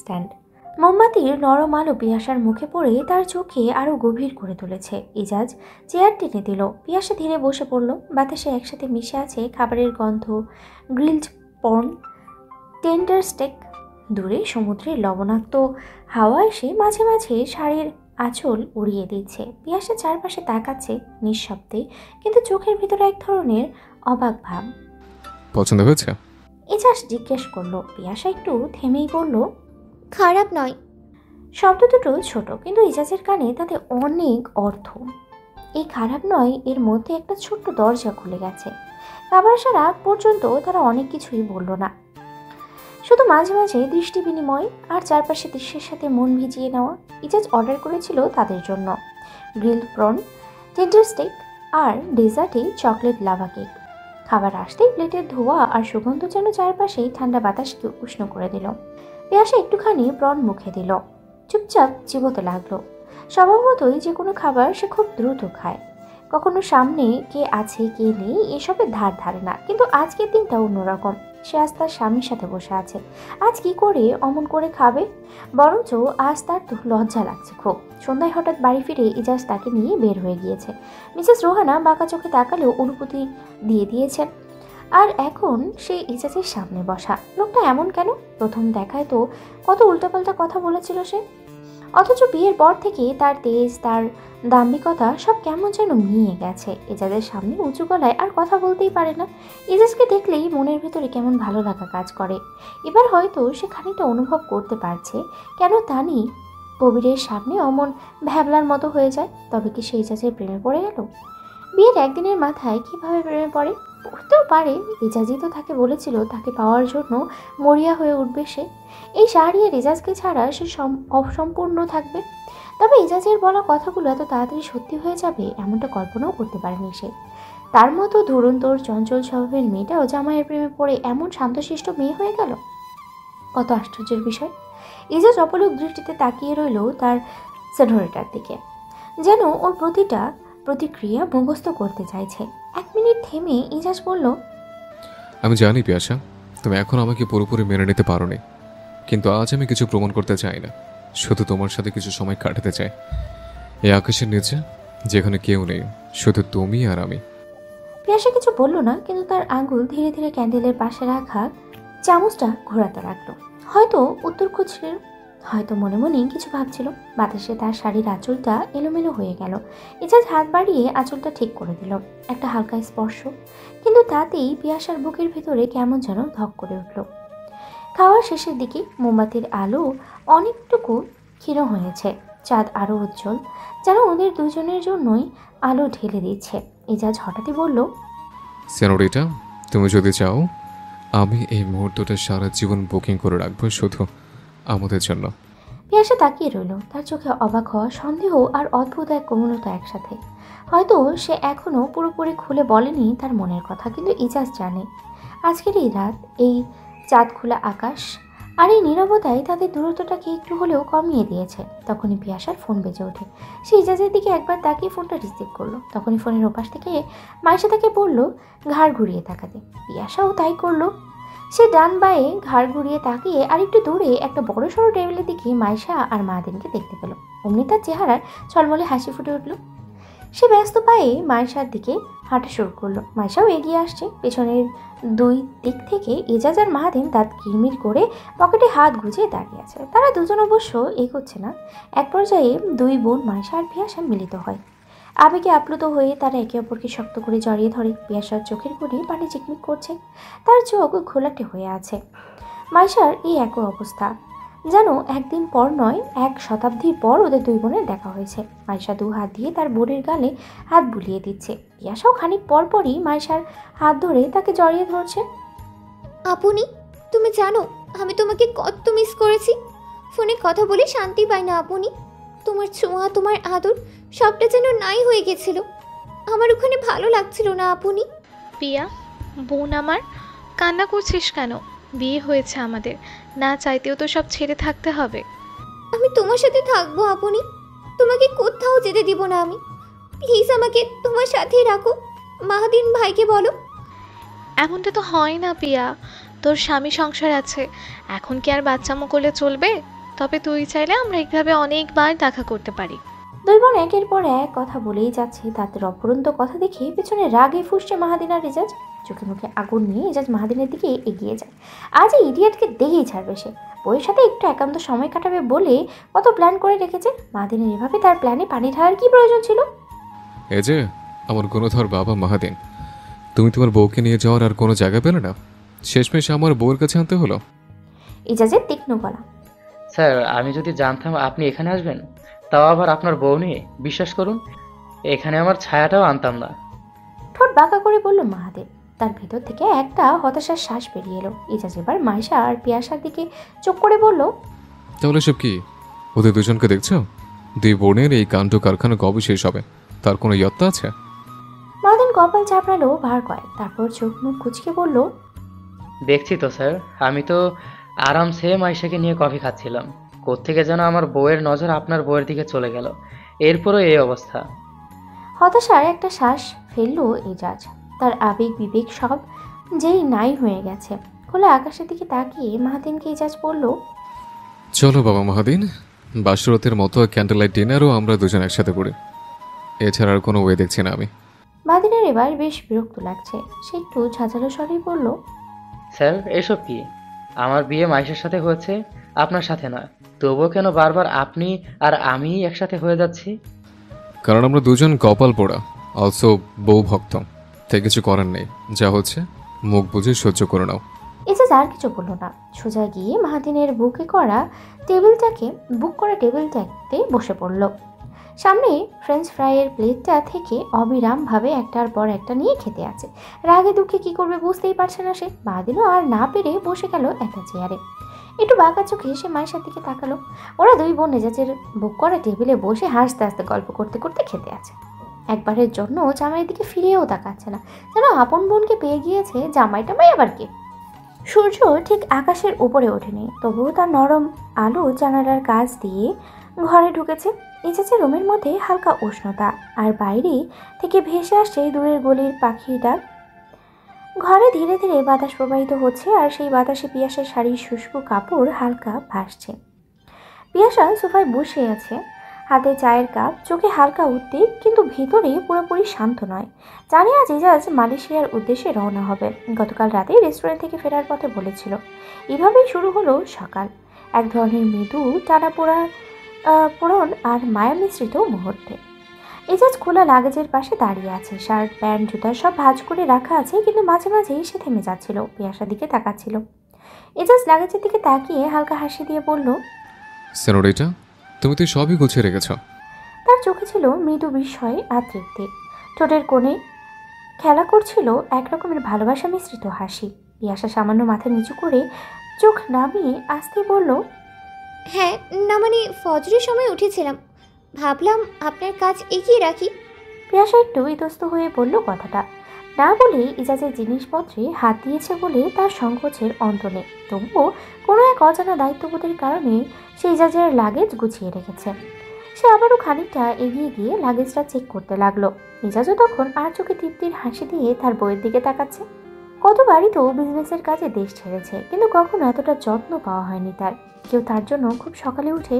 স্ট্যান্ড। মোমবাতির নরম আলো পিয়াসার মুখে পড়ে তার চোখে আরো গভীর করে তুলেছে। ইজাজ চেয়ার টেনে দিল। পিয়াসা ধীরে বসে পড়ল। বাতাসে একসাথে মিশে আছে খাবারের গন্ধ, গ্রিলড পর্ন, টেন্ডার স্টেক। দূরে সমুদ্রের লবণাক্ত হাওয়া এসে মাঝে মাঝে শাড়ির আঁচল উড়িয়ে দিচ্ছে। পিয়াসা চারপাশে তাকাচ্ছে নিঃশব্দে, কিন্তু চোখের ভিতরে এক ধরনের অবাক ভাব। পছন্দ হয়েছে? ইজাজ জিজ্ঞেস করলো। পিয়াসা একটু থেমেই বলল, খারাপ নয়। শব্দ দুটো ছোট, কিন্তু ইজাজের কানে তাতে অনেক অর্থ। এই খারাপ নয় এর মধ্যে একটা ছোট্ট দরজা খুলে গেছে। খাবার আসার আগ পর্যন্ত তারা অনেক কিছুই বলল না, শুধু মাঝে মাঝে দৃষ্টি বিনিময় আর চারপাশে দৃশ্যের সাথে মন ভিজিয়ে নেওয়া। ইজাজ অর্ডার করেছিল তাদের জন্য গ্রিলড প্রন, টেন্ডার স্টেক আর ডেজার্টে চকলেট লাভা কেক। খাবার আসতেই প্লেটের ধোয়া আর সুগন্ধ যেন চারপাশেই ঠান্ডা বাতাসকে উষ্ণ করে দিল। পিয়াসা একটুখানি প্রন মুখে দিল, চুপচাপ চিবোতে লাগলো। স্বভাবতই যে কোনো খাবার সে খুব দ্রুত খায়, কখনো সামনে কে আছে কে নেই এসবের ধার ধারে না। কিন্তু আজকের দিনটা অন্যরকম। সে আজ তার স্বামীর সাথে বসে আছে। আজ কি করে অমন করে খাবে? বরঞ্চ আজ তার তো লজ্জা লাগছে খুব। সন্ধ্যায় হঠাৎ বাড়ি ফিরে ইজাজ তাকে নিয়ে বের হয়ে গিয়েছে। মিসেস রোহানা বাঁকা চোখে তাকালেও অনুভূতি দিয়ে দিয়েছেন। আর এখন সে ইজাজের সামনে বসা। লোকটা এমন কেন? প্রথম দেখায় তো কত উল্টাপাল্টা কথা বলেছিল সে। অথচ বিয়ের পর থেকে তার তেজ, তার দাম্ভিকতা সব কেমন যেন মিয়ে গেছে। এজাজের সামনে উঁচু গলায় আর কথা বলতেই পারে না। এজাজকে দেখলেই মনের ভেতরে কেমন ভালো লাগা কাজ করে। এবার হয়তো সে খানিকটা অনুভব করতে পারছে কেন তানি কবিরের সামনে অমন ভ্যাবলার মতো হয়ে যায়। তবে কি সে এজাজের প্রেমে পড়ে গেল? বিয়ের একদিনের মাথায় কিভাবে প্রেমে পড়ে? পড়তেও পারে, এজাজই তো তাকে বলেছিল তাকে পাওয়ার জন্য মরিয়া হয়ে উঠবে সে। এই শাহরিয়া রেজাজকে ছাড়া সে অসম্পূর্ণ থাকবে। তবে এজাজের বলা কথাগুলো এত তাড়াতাড়ি সত্যি হয়ে যাবে এমনটা কল্পনাও করতে পারেনি সে। তার মতো ধুরন্তর চঞ্চল স্বভাবের মেয়েটাও জামাইয়ের প্রেমে পড়ে এমন শান্তশিষ্ট মেয়ে হয়ে গেল। কত আশ্চর্যের বিষয়। এজাজ অপলক দৃষ্টিতে তাকিয়ে রইল তার সেনোরিটার দিকে, যেন ওর প্রতিটা প্রতিক্রিয়া মুখস্থ করতে চাইছে। 1 মিনিট থেমে এজাজ বলল, আমি জানি পিয়াসা, তুমি এখন আমাকে পুরোপুরি মেনে নিতে পারোনি, কিন্তু আজ আমি কিছু প্রমাণ করতে চাই না, শুধু তোমার সাথে কিছু সময় কাটাতে চাই এই আকাশের নিচে, যেখানে কেউ নেই, শুধু তুমি আর আমি। পিয়াসা কিছু বলল না, কিন্তু তার আঙ্গুল ধীরে ধীরে ক্যান্ডেলের পাশে রাখা চামচটা ঘোরাতে লাগলো। হয়তো উত্তর খুঁজছিল, হয়তো মনে মনে কিছু ভাবছিল। বাতাসে তার শাড়ির আঁচলটা এলোমেলো হয়ে গেল। এজাজ হাত বাড়িয়ে আঁচলটা ঠিক করে দিল। একটা হালকা স্পর্শ, কিন্তু তাতেই পিয়াসার বুকের ভেতরে কেমন যেন ধক করে উঠল। খাওয়ার শেষের দিকে মোমবাতির আলো অনেকটুকু ক্ষীণ হয়েছে। চাঁদ আরও উজ্জ্বল, যেন ওদের দুজনের জন্যই আলো ঢেলে দিচ্ছে। এজাজ হঠাৎই বলল, সেনোরিটা, তুমি যদি চাও আমি এই মুহূর্তটা সারা জীবন বুকিং করে রাখবো শুধু আমাদের জন্য। পিয়াসা তাকিয়ে রইল, তার চোখে অবাক হওয়া, সন্দেহ আর অদ্ভুত এক কোমলতা একসাথে। হয়তো সে এখনও পুরোপুরি খুলে বলেনি তার মনের কথা, কিন্তু এজাজ জানে আজকের এই রাত, এই চাঁদ খোলা আকাশ আর এই নীরবতায় তাদের দূরত্বটাকে একটু হলেও কমিয়ে দিয়েছে। তখনই পিয়াসার ফোন বেজে ওঠে। সে এজাজের দিকে একবার তাকিয়ে ফোনটা রিসিভ করলো। তখনই ফোনের ওপাশ থেকে মাইশা তাকে বলল ঘাড় ঘুরিয়ে তাকাতে। পিয়াসাও তাই করলো। সে ডান বায়ে ঘাড় ঘুরিয়ে তাকিয়ে আরেকটু দূরে একটা বড় সড়ো টেবিলের দিকে মাইশা আর মাহাদিনকে দেখতে পেল। অমনি তার চেহারায় ছলমলে হাসি ফুটে উঠল। সে ব্যস্ত পায়ে মাইশার দিকে হাঁটা শুরু করলো। মাইশাও এগিয়ে আসছে। পেছনের দুই দিক থেকে এজাজ আর মাহাদিন দাঁত কিরমির করে পকেটে হাত গুজিয়ে দাঁড়িয়ে আছে। তারা দুজন অবশ্য এগোচ্ছে না। এক পর্যায়ে দুই বোন মাইশা আর পিয়াসা মিলিত হয়। আবেগে আপ্লুত হয়ে তারা একে অপরকে শক্ত করে জড়িয়ে ধরে। পিয়াসার চোখের কোণে পানি চিকমিক করছে, তার চোখ ঘোলাটে হয়ে আছে। মাইশার এই একই অবস্থা, যেন একদিন পর নয় 1 শতাব্দী পর ওদের দুই বোনের দেখা হয়েছে। মাইশা 2 হাত দিয়ে তার বোনের গালে হাত বুলিয়ে দিচ্ছে। পিয়াসাও খানিক পরপরই মাইশার হাত ধরে তাকে জড়িয়ে ধরছে। আপনি, তুমি জানো আমি তোমাকে কত মিস করেছি। ফোনে কথা বলে শান্তি পাই না আপনি। তোমার ছোঁয়া, তোমার আদর সবটা যেন নাই হয়ে গেছিল। আমার ওখানে ভালো লাগছিল না আপনি। পিয়া, বোন আমার, কান্না করছিস কেন? বিয়ে হয়েছে আমাদের, না চাইতেও তো সব ছেড়ে থাকতে হবে। আমি তোমার সাথে থাকবো আপনি, তোমাকে কোথাও যেতে দিব না আমি। প্লিজ আমাকে তোমার সাথেই রাখো। মাহাদিন ভাইকে বলো। এমনটা তো হয় না পিয়া, তোর স্বামী সংসার আছে, এখন কি আর বাচ্চামো করলে চলবে? তবে তুই চাইলে আমরা এইভাবে অনেকবার দেখা করতে পারি। দুই বোন একের পর এক কথা বলেই যাচ্ছে। তাদের অপরন্ত কথা দেখে পেছনে রাগে ফুঁসছে মাহাদিন আর এজাজ। চোখে মুখে আগুন নিয়ে এজাজ মাহাদিনের দিকে এগিয়ে যায়। আজ এই ইডিয়েটকে দেখেই ছাড়বে সে। বইয়ের সাথে একটু একান্ত সময় কাটাবে বলে কত প্ল্যান করে রেখেছে। মাহাদিনের এভাবে তার প্ল্যানে পানি ঢালার কি প্রয়োজন ছিল? এই যে আমার গুণধর বাবা মাহাদিন, তুমি তোমার বউকে নিয়ে যাওয়ার আর কোনো জায়গা পেলে না, শেষমেশ আমার বউয়ের কাছে আনতে হলো। এজাজের তীক্ষ্ণ গলা। স্যার, আমি যদি জানতাম আপনি এখানে আসবেন, তাও আবার আপনার বউ নিয়ে, বিশ্বাস করুন এখানে আমার ছায়াটাও আনতাম না। ঠোঁট বাঁকা করে বলল মাহাদিন। তার ভেতর থেকে একটা হতাশার শ্বাস বেরিয়ে এলো। এজাজ এবার মাইশা আর পিয়াসার দিকে চোখ করে বলল, তাহলে সব কি? ওদের দুজনকে দেখছো? দুই বোনের এই কাণ্ড কারখানা কবে শেষ হবে তার কোনো ইয়ত্তা আছে? মাহাদিন কপাল চাপড়ালো ভার কয়, তারপর চোখ মুখ কুচকে বলল, দেখছি তো স্যার, আমি তো আরামসে মাইশাকে নিয়ে কফি খাচ্ছিলাম, কোত্থেকে যেন আমার বউয়ের নজর আপনার বউয়ের দিকে চলে গেল, এরপরও এই অবস্থা। হতাশার একটা শ্বাস ফেললো এজাজ। তার আবেগ বিবেক সব যেই নাই হয়ে গেছে। খোলা আকাশের দিকে তাকিয়ে মাহাদিনকে এজাজ বলল, চলো বাবা মাহাদিন, বাসরতের মতো ক্যান্ডেল লাইট ডিনারও আমরা দুজন একসাথে করি। এছাড়া আর কোনো ওয়ে দেখছি না আমি। মাহাদিনের এবার বেশ বিরক্ত লাগছে। সে একটু ঝাঁঝালো স্বরেই বলল, স্যার এসব কি? আমার বিয়ে মাইশার সাথে হয়েছে, আপনার সাথে নয়, তবুও কেন বারবার আপনি আর আমি একসাথে হয়ে যাচ্ছি? কারণ আমরা দুজন কপাল পোড়া, অলসো বউ ভক্ত, তাই কিছু করার নেই। যা হচ্ছে মুখ বুঝে সহ্য করে নাও। এজাজ আর কিছু বলল না, সোজা গিয়ে মাহাদিনের বুক করা টেবিলটাতে বসে পড়ল। সামনে ফ্রেঞ্চ ফ্রাইয়ের প্লেটটা থেকে অবিরামভাবে একটার পর একটা নিয়ে খেতে আছে। রাগে দুঃখে কি করবে বুঝতেই পারছে না সে। বাদিলও আর না পেরে বসে গেল একটা চেয়ারে। একটু বাঁকা চোখে সে মায়ের দিকে তাকালো। ওরা দুই বোন এজাজের বুক করা টেবিলে বসে হাসতে হাসতে গল্প করতে করতে খেতে আছে। একবারের জন্য জামাইয়ের দিকে ফিরেও তাকাচ্ছে না, যেন আপন বোনকে পেয়ে গিয়েছে। জামাই আবার কে? সূর্য ঠিক আকাশের উপরে ওঠেনি, তবুও তার নরম আলো জানালার কাছ দিয়ে ঘরে ঢুকেছে। এসেছে রুমের মধ্যে হালকা উষ্ণতা, আর বাইরে থেকে ভেসে আসছে দূরের গলির পাখির ডাক। ঘরে ধীরে ধীরে বাতাস প্রবাহিত হচ্ছে, আর সেই বাতাসে পিয়াসার শাড়ির শুষ্ক কাপড় হালকা ভাসছে। পিয়াসা সোফায় বসে আছে, হাতে চায়ের কাপ, চোখে হালকা উদ্বেগ, কিন্তু ভিতরে পুরোপুরি শান্ত নয়। জানি আজ এজাজ মালয়েশিয়ার উদ্দেশ্যে রওনা হবে। গতকাল রাতে রেস্টুরেন্ট থেকে ফেরার পথে বলেছিল। এভাবেই শুরু হলো সকাল, এক ধরনের মৃদু পোড়ন আর মায়া মিশ্রিত মুহূর্তে। এজাজ খোলা লাগেজের পাশে দাঁড়িয়ে আছে, শার্ট প্যান্ট জুতা সব ভাঁজ করে রাখা আছে, কিন্তু মাঝে মাঝেই সে থেমে যাচ্ছিল, পিয়াসার দিকে তাকাচ্ছিল। এজাজ লাগেজের দিকে তাকিয়ে হালকা হাসি দিয়ে বলল, সেনোরিটা, তুমি তো সবই গুছিয়ে রেখেছ। তার চোখে ছিল মৃদু বিস্ময় আর তৃপ্তি, ঠোঁটের কোণে খেলা করছিল এক রকমের ভালোবাসা মিশ্রিত হাসি। পিয়াসা সামান্য মাথা নিচু করে চোখ নামিয়ে আসতে বলল, হ্যাঁ, না মানে ফজরের সময় উঠেছিলাম, ভাবলাম আপনার কাজ এগিয়ে রাখি। পিয়াসা একটু ইতস্ত হয়ে বলল কথাটা। না বলে ইজাজের জিনিসপত্রে হাত দিয়েছে বলে তার সংকোচের অন্ত নেই, তবুও কোনো এক অজানা দায়িত্ববোধের কারণে সে ইজাজের লাগেজ গুছিয়ে রেখেছে। সে আবারও খানিকটা এগিয়ে গিয়ে লাগেজটা চেক করতে লাগলো। ইজাজও তখন আর চোখে তৃপ্তির হাসি দিয়ে তার বইয়ের দিকে তাকাচ্ছে। কতবারই তো বিজনেসের কাজে দেশ ছেড়েছে, কিন্তু কখনো এতটা যত্ন পাওয়া হয়নি তার। কেউ তার জন্য খুব সকালে উঠে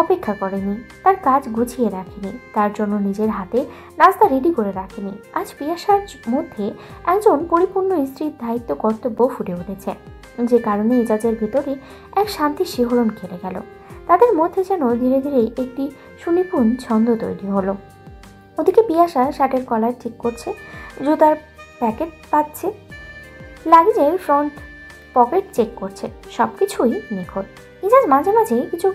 অপেক্ষা করেনি, তার কাজ গুছিয়ে রাখেনি, তার জন্য নিজের হাতে নাস্তা রেডি করে রাখেনি। আজ পিয়াসার মধ্যে একজন পরিপূর্ণ স্ত্রীর দায়িত্ব কর্তব্য ফুটে উঠেছে, যে কারণে ইজাজের ভিতরে এক শান্তির শিহরণ খেলে গেল। তাদের মধ্যে যেন ধীরে ধীরে একটি সুনিপুণ ছন্দ তৈরি হলো। ওদিকে পিয়াসা শার্টের কলার ঠিক করছে, জুতার প্যাকেট পাচ্ছে, লাগেজের ফ্রন্ট পকেট চেক করছে, সব কিছুই নিখুঁত। ইজাজ মাঝে মাঝে কিছু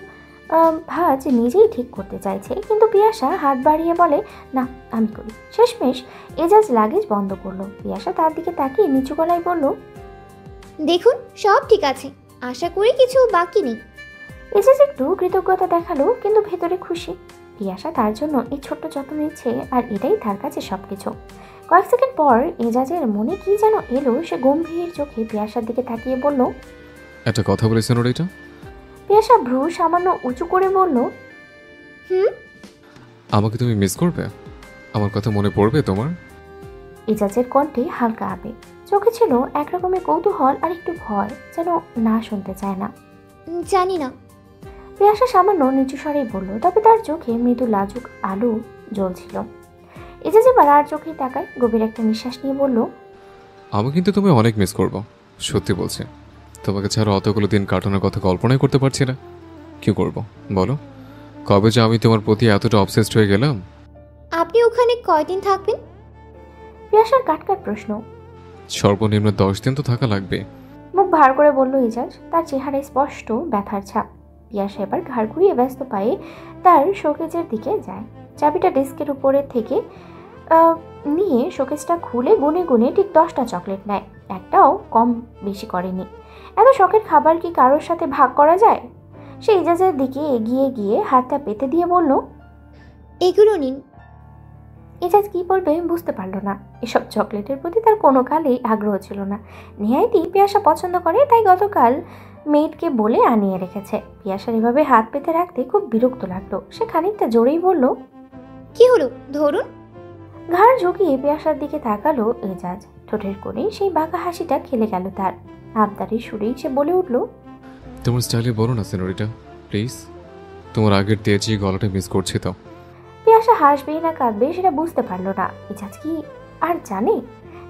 ভাঁজ নিজেই ঠিক করতে চাইছে, কিন্তু পিয়াসা হাত বাড়িয়ে বলে, না আমি করি। শেষমেশ এজাজ লাগেজ বন্ধ করলো। পিয়াসা তার দিকে তাকিয়ে নিচু গলায় বলল, দেখুন সব ঠিক আছে, আশা করি কিছু বাকি নেই। এজাজ একটু কৃতজ্ঞতা দেখালো, কিন্তু ভেতরে খুশি। পিয়াসা তার জন্য এই ছোট্ট যত্ন নিচ্ছে, আর এটাই তার কাছে সবকিছু। কয়েক সেকেন্ড পর এজাজের মনে কি যেন এলো, সে গম্ভীর চোখে পিয়াসার দিকে তাকিয়ে বলল, একটা কথা বলি সেনোরিটা। পিয়াসা ভ্রু সামান্য উঁচু করে বলল, আমাকে তুমি মিস করবে? আমার কথা মনে পড়বে তোমার? এজাজের কণ্ঠে হালকা আবেগ, চোখে ছিল একরকমের কৌতূহল আর একটু ভয়, যেন না শুনতে চায় না। জানি না। পিয়াসা সামান্য নিচু স্বরেই বলল, তবে তার চোখে মৃদু লাজুক আলো জ্বলছিল। এজাজ এবার আর চোখেই তাকায়, গভীর একটা নিঃশ্বাস নিয়ে বলল, আমি কিন্তু তুমি অনেক মিস করব, সত্যি বলছি। তোমাকে ছাড়া অতগুলো দিন কাটানোর কথা কল্পনাই করতে পারছি না। কি করব বলো? কবে যে আমি তোমার প্রতি এতটা অবসেসড হয়ে গেলাম। আপনি ওখানে কয়দিন থাকবেন? পিয়াসার কাটকাট প্রশ্ন। সর্বনিম্ন 10 দিন তো থাকা লাগবে। মুখ ভার করে বলল এজাজ, তার চেহারায় স্পষ্ট ব্যথার ছাপ। পিয়াসা এবার ঘাড় ঘুরিয়ে ব্যস্ত পায়ে তার শোকেজের দিকে যায়। চাবিটা ডেস্কের উপরে থেকে নিয়ে শোকেজটা খুলে গুনে গুনে ঠিক 10টা চকলেট নেয়, একটাও কম বেশি করেনি। এত শখের খাবার কি কারোর সাথে ভাগ করা যায়? সে এজাজের দিকে এগিয়ে গিয়ে হাতটা পেতে দিয়ে বলল, এগুলো নিন। এজাজ কি বলবে বুঝতে পারলো না। এসব চকলেটের প্রতি তার কোনো কালেই আগ্রহ ছিল না। নেহায়েতই পিয়াসা পছন্দ করে, তাই গতকাল মেয়েটকে বলে আনিয়ে রেখেছে। পিয়াসার এভাবে হাত পেতে রাখতে খুব বিরক্ত লাগলো। সে খানিকটা জোরেই বলল, কি হলো ধরুন। ঘাড় ঝুঁকিয়ে পিয়াসার দিকে তাকালো এজাজ। ঠোঁটের কোণে সেই বাঁকা হাসিটা খেলে গেল তার। আবদারের সুরেই সে বলে উঠল, তোমার স্টাইলে বলো না সেনোরিটা, প্লিজ। তোমার আগের তেজি গলাটা মিস করছি তো। পিয়াসা হাসবে না কাঁদবে সেটা বুঝতে পারলো না। এজাজ কি আর জানে?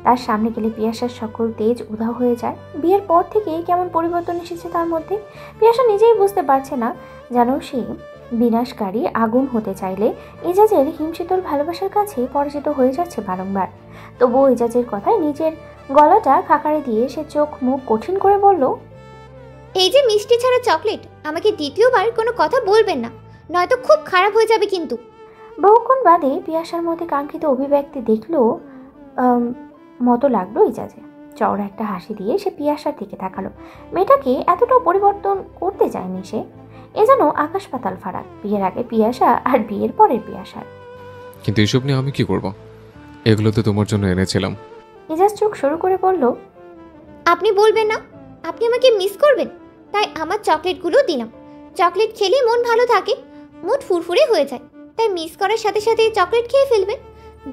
তার সামনে গেলে পিয়াসার সকল তেজ উধাও হয়ে যায়। বিয়ের পর থেকে কেমন পরিবর্তন এসেছে তার মধ্যে, পিয়াসা নিজেই বুঝতে পারছে না। যেন সে বিনাশকারী আগুন হতে চাইলে এজাজের হিমশীতল ভালোবাসার কাছে পরাজিত হয়ে যাচ্ছে বারংবার। তবুও এজাজের কথায় নিজের গলাটা খাকারে দিয়ে সে চোখ মুখ কঠিন করে বলল, এই যে মিষ্টি ছাড়া চকলেট, আমাকে দ্বিতীয়বার কোনো কথা বলবেন না, নয়তো খুব খারাপ হয়ে যাবে কিন্তু। বহুক্ষণ বাদে পিয়াসার মধ্যে কাঙ্ক্ষিত অভিব্যক্তি দেখলো মতো লাগলো এজাজে। চওড়া একটা হাসি দিয়ে সে পিয়াসার দিকে তাকালো। মেয়েটাকে এতটাও পরিবর্তন করতে চায়নি সে। এ যেন আকাশ পাতাল ফারাক, বিয়ের আগে পিয়াসা আর বিয়ের পরের পিয়াসার। কিন্তু এসব নিয়ে আমি কি করব? এগুলো তো তোমার জন্য এনেছিলাম। এজাজ চোখ শুরু করে বলল, আপনি বলবেন না আপনি আমাকে মিস করবেন, তাই আমার চকলেটগুলো দিলাম। চকলেট খেলে মন ভালো থাকে, মুড ফুরফুরে হয়ে যায়, তাই মিস করার সাথে সাথে চকলেট খেয়ে ফেলবেন,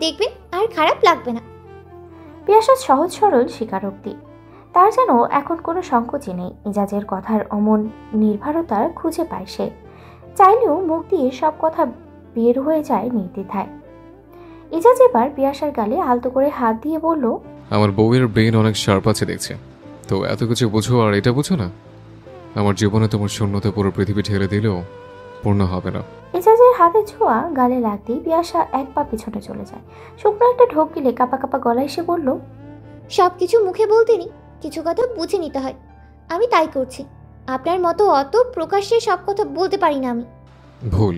দেখবেন আর খারাপ লাগবে না। পিয়াসার সহজ সরল স্বীকারোক্তি। তার যেন এখন কোনো সংকোচই নেই। এজাজের কথার অমন নির্ভরতা খুঁজে পায় সে। চাইলেও মুখ দিয়ে সব কথা বের হয়ে যায় নির্দ্বিধায়। এজাজ এবার পিয়াসার গালে আলতো করে হাত দিয়ে বলল, আমার বউয়ের ব্রেন অনেক শার্প আছে দেখছে, তো এত কিছু বুঝো আর এটা বুঝো না? আমার জীবনে তোমার শূন্যতা পুরো পৃথিবী ঠেলে দিলেও পূর্ণ হবে না। এজাজের হাতে ছোঁয়া গালে লাগতেই পিয়াসা এক পা পিছনে চলে যায়। শুকনো একটা ঢোক গিলে কাপা কাপা গলায় সে বলল, সব কিছু মুখে বলতে নেই, কিছু কথা বুঝে নিতে হয়, আমি তাই করছি। আপনার মতো অত প্রকাশ্যে সব কথা বলতে পারি না আমি। ভুল।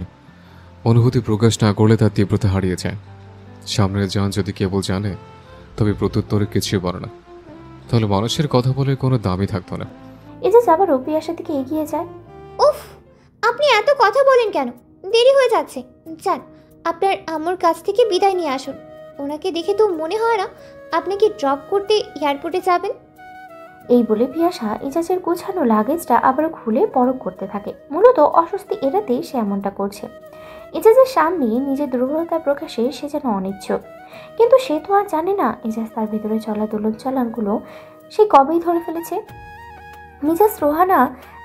অনুভূতি প্রকাশ না করলে তার তীব্রতা হারিয়ে যায়। সামনের জান যদি কেবল জানে তবে প্রত্যুত্তরে কিছুই বলে না, তাহলে মানুষের কথা বলে কোনো দামই থাকতো না। এজাজ আবারও পিয়াসার দিকে এগিয়ে যায়। উফ, আপনি এত কথা বলেন কেন? দেরি হয়ে যাচ্ছে, যান আপনার আম্মুর কাছ থেকে বিদায় নিয়ে আসুন। ওনাকে দেখে তো মনে হয় না আপনাকে ড্রপ করতে এয়ারপোর্টে যাবেন। এই বলে পিয়াসা এজাজের গোছানো লাগেজটা আবারও খুলে পরখ করতে থাকে। মূলত অস্বস্তি এড়াতেই সে এমনটা করছে। এজাজের সামনে নিজের দুর্বলতা প্রকাশে সে যেন অনিচ্ছুক, কিন্তু সে তো আর জানে না এজাজ তার ভিতরে চলা দোলন চলনগুলো সে কবেই ধরে ফেলেছে। মিজাজ রোহানা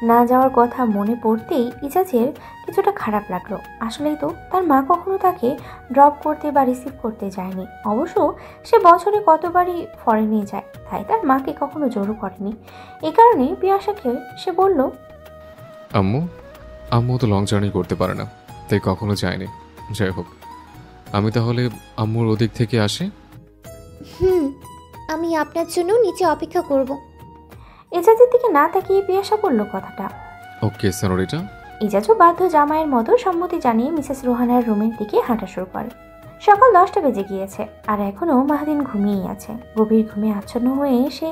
না যাওয়ার কথা মনে পড়তেই ইজাজের কিছুটা খারাপ লাগলো। আসলেই তো তার মা কখনো তাকে ড্রপ করতে বা রিসিভ করতে যায়নি। অবশ্য সে বছরে কতবারই ফরেনে যায়, তাই তার মাকে কখনো জোরও করেনি। এ কারণে পিয়াসাকে সে বলল, আম্মু তো লং জার্নি করতে পারে না, তাই কখনো যায়নি। যাই হোক, আমি তাহলে আম্মুর ওদিক থেকে আসি। আমি আপনার জন্য নিচে অপেক্ষা করব। এজাজের দিকে না তাকিয়ে পিয়াসা বলল কথাটা। ওকে সেনোরিটা। এজাজও বাধ্য জামাইয়ের মতো সম্মতি জানিয়ে মিসেস রোহানার রুমের দিকে হাঁটা শুরু করে। সকাল 10টা বেজে গিয়েছে আর এখনও মাহদিন ঘুমিয়েই আছে। গভীর ঘুমে আচ্ছন্ন হয়ে সে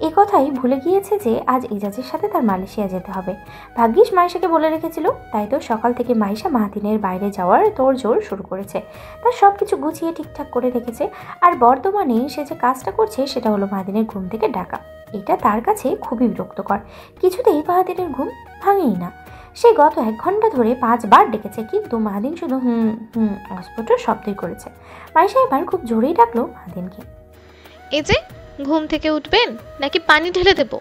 এ কথাই ভুলে গিয়েছে যে আজ এজাজের সাথে তার মালয়েশিয়া যেতে হবে। ভাগ্যিস মাইশাকে বলে রেখেছিল, তাই তো সকাল থেকে মাইশা মাহদিনের বাইরে যাওয়ার তোড়জোড় শুরু করেছে। তার সব কিছু গুছিয়ে ঠিকঠাক করে রেখেছে। আর বর্তমানে সে যে কাজটা করছে সেটা হলো মাহদিনের ঘুম থেকে ডাকা। এটা তার কাছে খুবই বিরক্তকর। কিছুতেই মাহদিনের ঘুম ভাঙেই না। সে গত 1 ঘন্টা ধরে 5 বার ডেকেছে, কিন্তু মাহদিন শুধু অস্ফুট শব্দই করেছে। মাইশা এবার খুব জোরেই ডাকলো মাহদিনকে। এই যে ঘুম থেকে উঠবেন নাকি পানি ঢেলে দেব?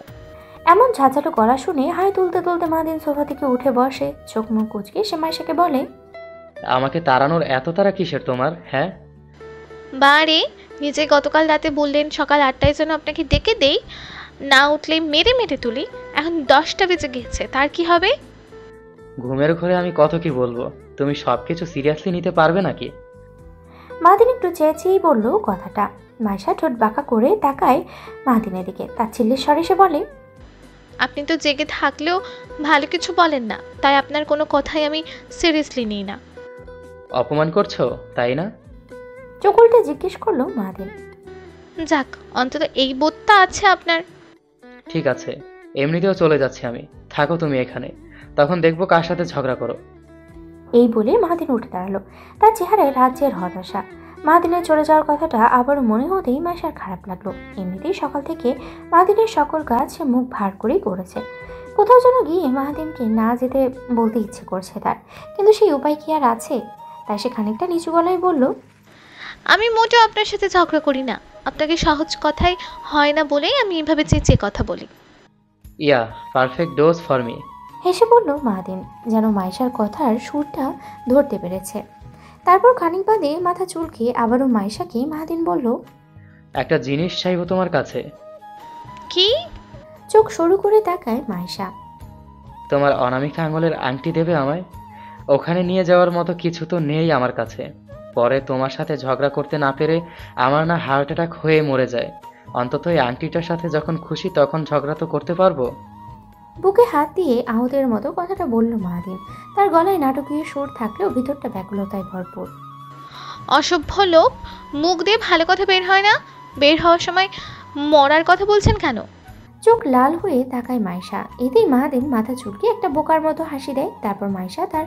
এমন ঝাঁঝালো গলা শুনে হাই তুলতে তুলতে মাহদিন সোফা থেকে উঠে বসে। চোখ মুখ কুঁচকে সে মাইশাকে বলে, আমাকে তাড়ানোর এত তাড়া কিসের তোমার? হ্যাঁ বারে, নিজে গতকাল রাতে বললেন সকাল 8টায় যেন আপনাকে ডেকে দেই, না উঠলে মেরে মেরে তুলি। এখন 10টা বেজে গিয়েছে, তার কি হবে? ঘুমের ঘরে আমি কত কি বলবো, তুমি সবকিছু সিরিয়াসলি নিতে পারবে নাকি? মাহদিন একটু চেয়েছেই বলল কথাটা। মাইশা ঠোঁট বাঁকা করে তাকায় মাহদিনের দিকে। তার ছিল্লির স্বরে সে বলে, আপনি তো জেগে থাকলেও ভালো কিছু বলেন না, তাই আপনার কোনো কথাই আমি সিরিয়াসলি নিই না। অপমান করছো তাই না? চোখ উল্টে জিজ্ঞেস করলো মাহদিন। যাক, অন্তত এই বোধটা আছে আপনার। ঠিক আছে, এমনিতেও চলে যাচ্ছি আমি, থাকো তুমি এখানে, তখন দেখবো কার সাথে ঝগড়া করো। এই বলে মাহদিন উঠে দাঁড়ালো। তার চেহারায় রাজ্যের হতাশা। মাহদিনের চলে যাওয়ার কথাটা আবারও মনে হতেই মাইশার খারাপ লাগলো। এমনিতেই সকাল থেকে মাহদিনের সকল কাজ সে মুখ ভার করেই করেছে। কোথাও যেন গিয়ে মাহদিনকে না যেতে বলতে ইচ্ছে করছে তার, কিন্তু সেই উপায় কি আর আছে? তাই সে খানিকটা নিচু গলায় বলল, আমি মোটেও আপনার সাথে ঝগড়া করি না, আপনাকে সহজ কথাই হয় না বলেই আমি এভাবে চেঁচিয়ে কথা বলি। ইয়া পারফেক্ট ডোজ ফর মি। হেসে বলল মাহদিন, যেন মাইশার কথার সুরটা ধরতে পেরেছে। তারপর খানিক বাদে মাথা চুলকে আবারও মাইশাকে মাহদিন বলল, একটা জিনিস চাইবো তোমার কাছে। কি? চোখ সরু করে তাকায় মাইশা। তোমার অনামিকা আঙুলের আংটি দেবে আমায়? ওখানে নিয়ে যাওয়ার মতো কিছু তো নেই আমার কাছে। পরে তোমার সাথে ঝগড়া করতে না পেরে আমার না হার্ট অ্যাটাক হয়ে মরে যায়। অন্তত এই আংটিটার সাথে যখন খুশি তখন ঝগড়া তো করতে পারবো। বুকে হাত দিয়ে আহতের মতো কথাটা বলল মাহাদিন। তার গলায় নাটকীয় সুর থাকলেও ভিতরটা ব্যাকুলতায় ভরপুর। অসভ্য লোক, মুখ দিয়ে ভালো কথা বের হয় না? বের হওয়ার সময় মরার কথা বলছেন কেন? চোখ লাল হয়ে তাকায় মাইশা। এতেই মাহাদিন মাথা চুলকে একটা বোকার মতো হাসি দেয়। তারপর মাইশা তার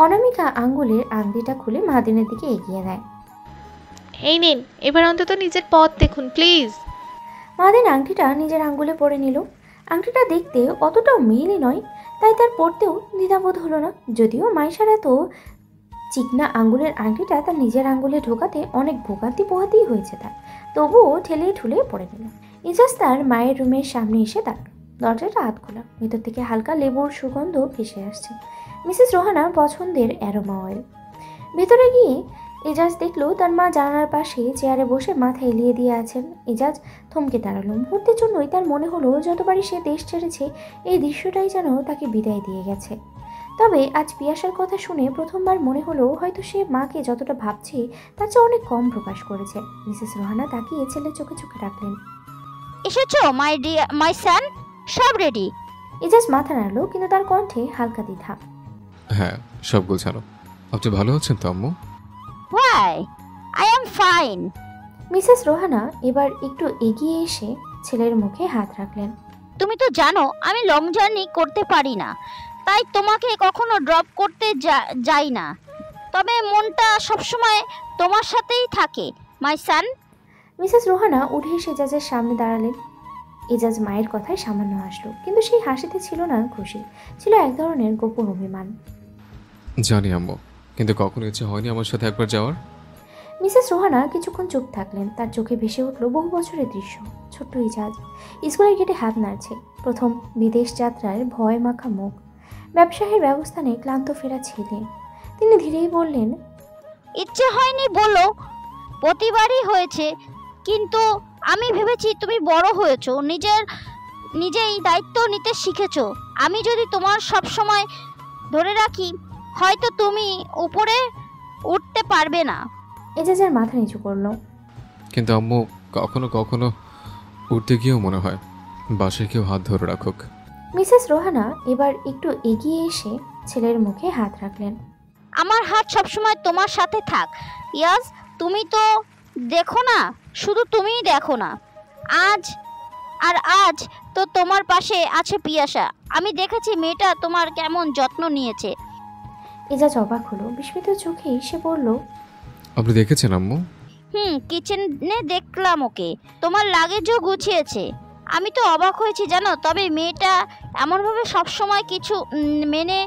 অনামিকা আঙ্গুলের আংটিটা খুলে মাহাদিনের দিকে এগিয়ে দেয়। এই নিন, এবার অন্তত নিজের পথ দেখুন প্লিজ। মাহাদিন আংটিটা নিজের আঙ্গুলে পরে নিল। আংটিটা দেখতে অতটাও মেয়েলি নয়, তাই তার পরতেও দ্বিধাবোধ হলো না। যদিও মাইশার এত চিকনা আঙ্গুলের আংটিটা তার নিজের আঙ্গুলে ঢোকাতে অনেক ভোগান্তি পোহাতেই হয়েছে তার, তবুও ঠেলে ঠুলে পড়ে গেল। ইজাজ তার মায়ের রুমের সামনে এসে দাঁড়ালো। দরজাটা হাত খোলা, ভেতর থেকে হালকা লেবুর সুগন্ধ ভেসে আসছে, মিসেস রোহানার পছন্দের অ্যারোমা অয়েল। ভেতরে গিয়ে এজাজ দেখলো তার মা জানালার পাশে চেয়ারে বসে মাথা এলিয়ে দিয়ে আছেন। এজাজ থমকে দাঁড়ালো। মুহূর্তের জন্যই তার মনে হলো যতবারই সে দেশ ছেড়েছে এই দৃশ্যটাই যেন তাকে বিদায় দিয়ে গেছে। তবে আজ পিয়াসার কথা শুনে প্রথমবার মনে হলো হয়তো সে মাকে যতটা ভাবছে তার চেয়ে অনেক কম প্রকাশ করেছে। মিসেস রোহানা তাকিয়ে ছেলে চোখে চোখে রাখলেন। এসেছো মাই সান, সব রেডি? এজাজ মাথা নাড়লো, কিন্তু তার কণ্ঠে হালকা দ্বিধা। হ্যাঁ, সব গোছানো। আপনি ভালো আছেন তো আম্মু? Why, I am fine. Mrs Rohana এবার একটু এগিয়ে এসে ছেলের মুখে হাত রাখলেন। তুমি তো জানো আমি লং জার্নি করতে পারি না, তাই তোমাকে কখনো ড্রপ করতে যাই না। তবে মনটা সবসময় তোমার সাথেই থাকে মাই সান। মিসেস রোহানা উঠে এসে এজাজের সামনে দাঁড়ালেন। এজাজ মায়ের কথায় সামান্য হাসলো, কিন্তু সেই হাসিতে ছিল না খুশি, ছিল এক ধরনের গোপন অভিমান। জানি আম্মু, কিন্তু কখনো ইচ্ছে হয়নি আমার সাথে একবার যাওয়ার। মিসেস রোহানা কিছুক্ষণ চুপ থাকলেন। তার চোখে ভেসে উঠল বহু বছরের দৃশ্য। ছোট্ট এজাজ স্কুলের গেটে হাত নাড়ছে, প্রথম বিদেশ যাত্রার ভয় মাখা মুখ, ব্যবসায়ের ব্যবস্থানে ক্লান্ত ফেরা ছেলে। তিনি ধীরেই বললেন, ইচ্ছে হয়নি বলো, প্রতিবারই হয়েছে, কিন্তু আমি ভেবেছি তুমি বড় হয়েছো, নিজেই দায়িত্ব নিতে শিখেছো। আমি যদি তোমার সব সময় ধরে রাখি হয়তো তুমি উপরে উঠতে পারবে না। এজাজের মাথা নিচু করলো। কিন্তু আম্মু, কখনো কখনো উঠতে গিয়েও মনে হয় বাসায় কেউ হাত ধরে রাখুক। মিসেস রোহানা এবার একটু এগিয়ে এসে ছেলের মুখে হাত রাখলেন। আমার হাত সবসময় তোমার সাথে থাক ইয়াস। তুমি তো দেখো না, শুধু তুমিই দেখো না। আজ তো তোমার পাশে আছে পিয়াসা। আমি দেখেছি মেয়েটা তোমার কেমন যত্ন নিয়েছে। এজাজ অবাক হলো, বিস্মিত চোখে সে বলল, আপনি দেখেছেন আম্মু? কিচেনে দেখলাম ওকে, তোমার লাগেজও গুছিয়েছে। আমি তো অবাক হয়েছি জানো। তবে মেয়েটা এমনভাবে সবসময় কিছু মেনে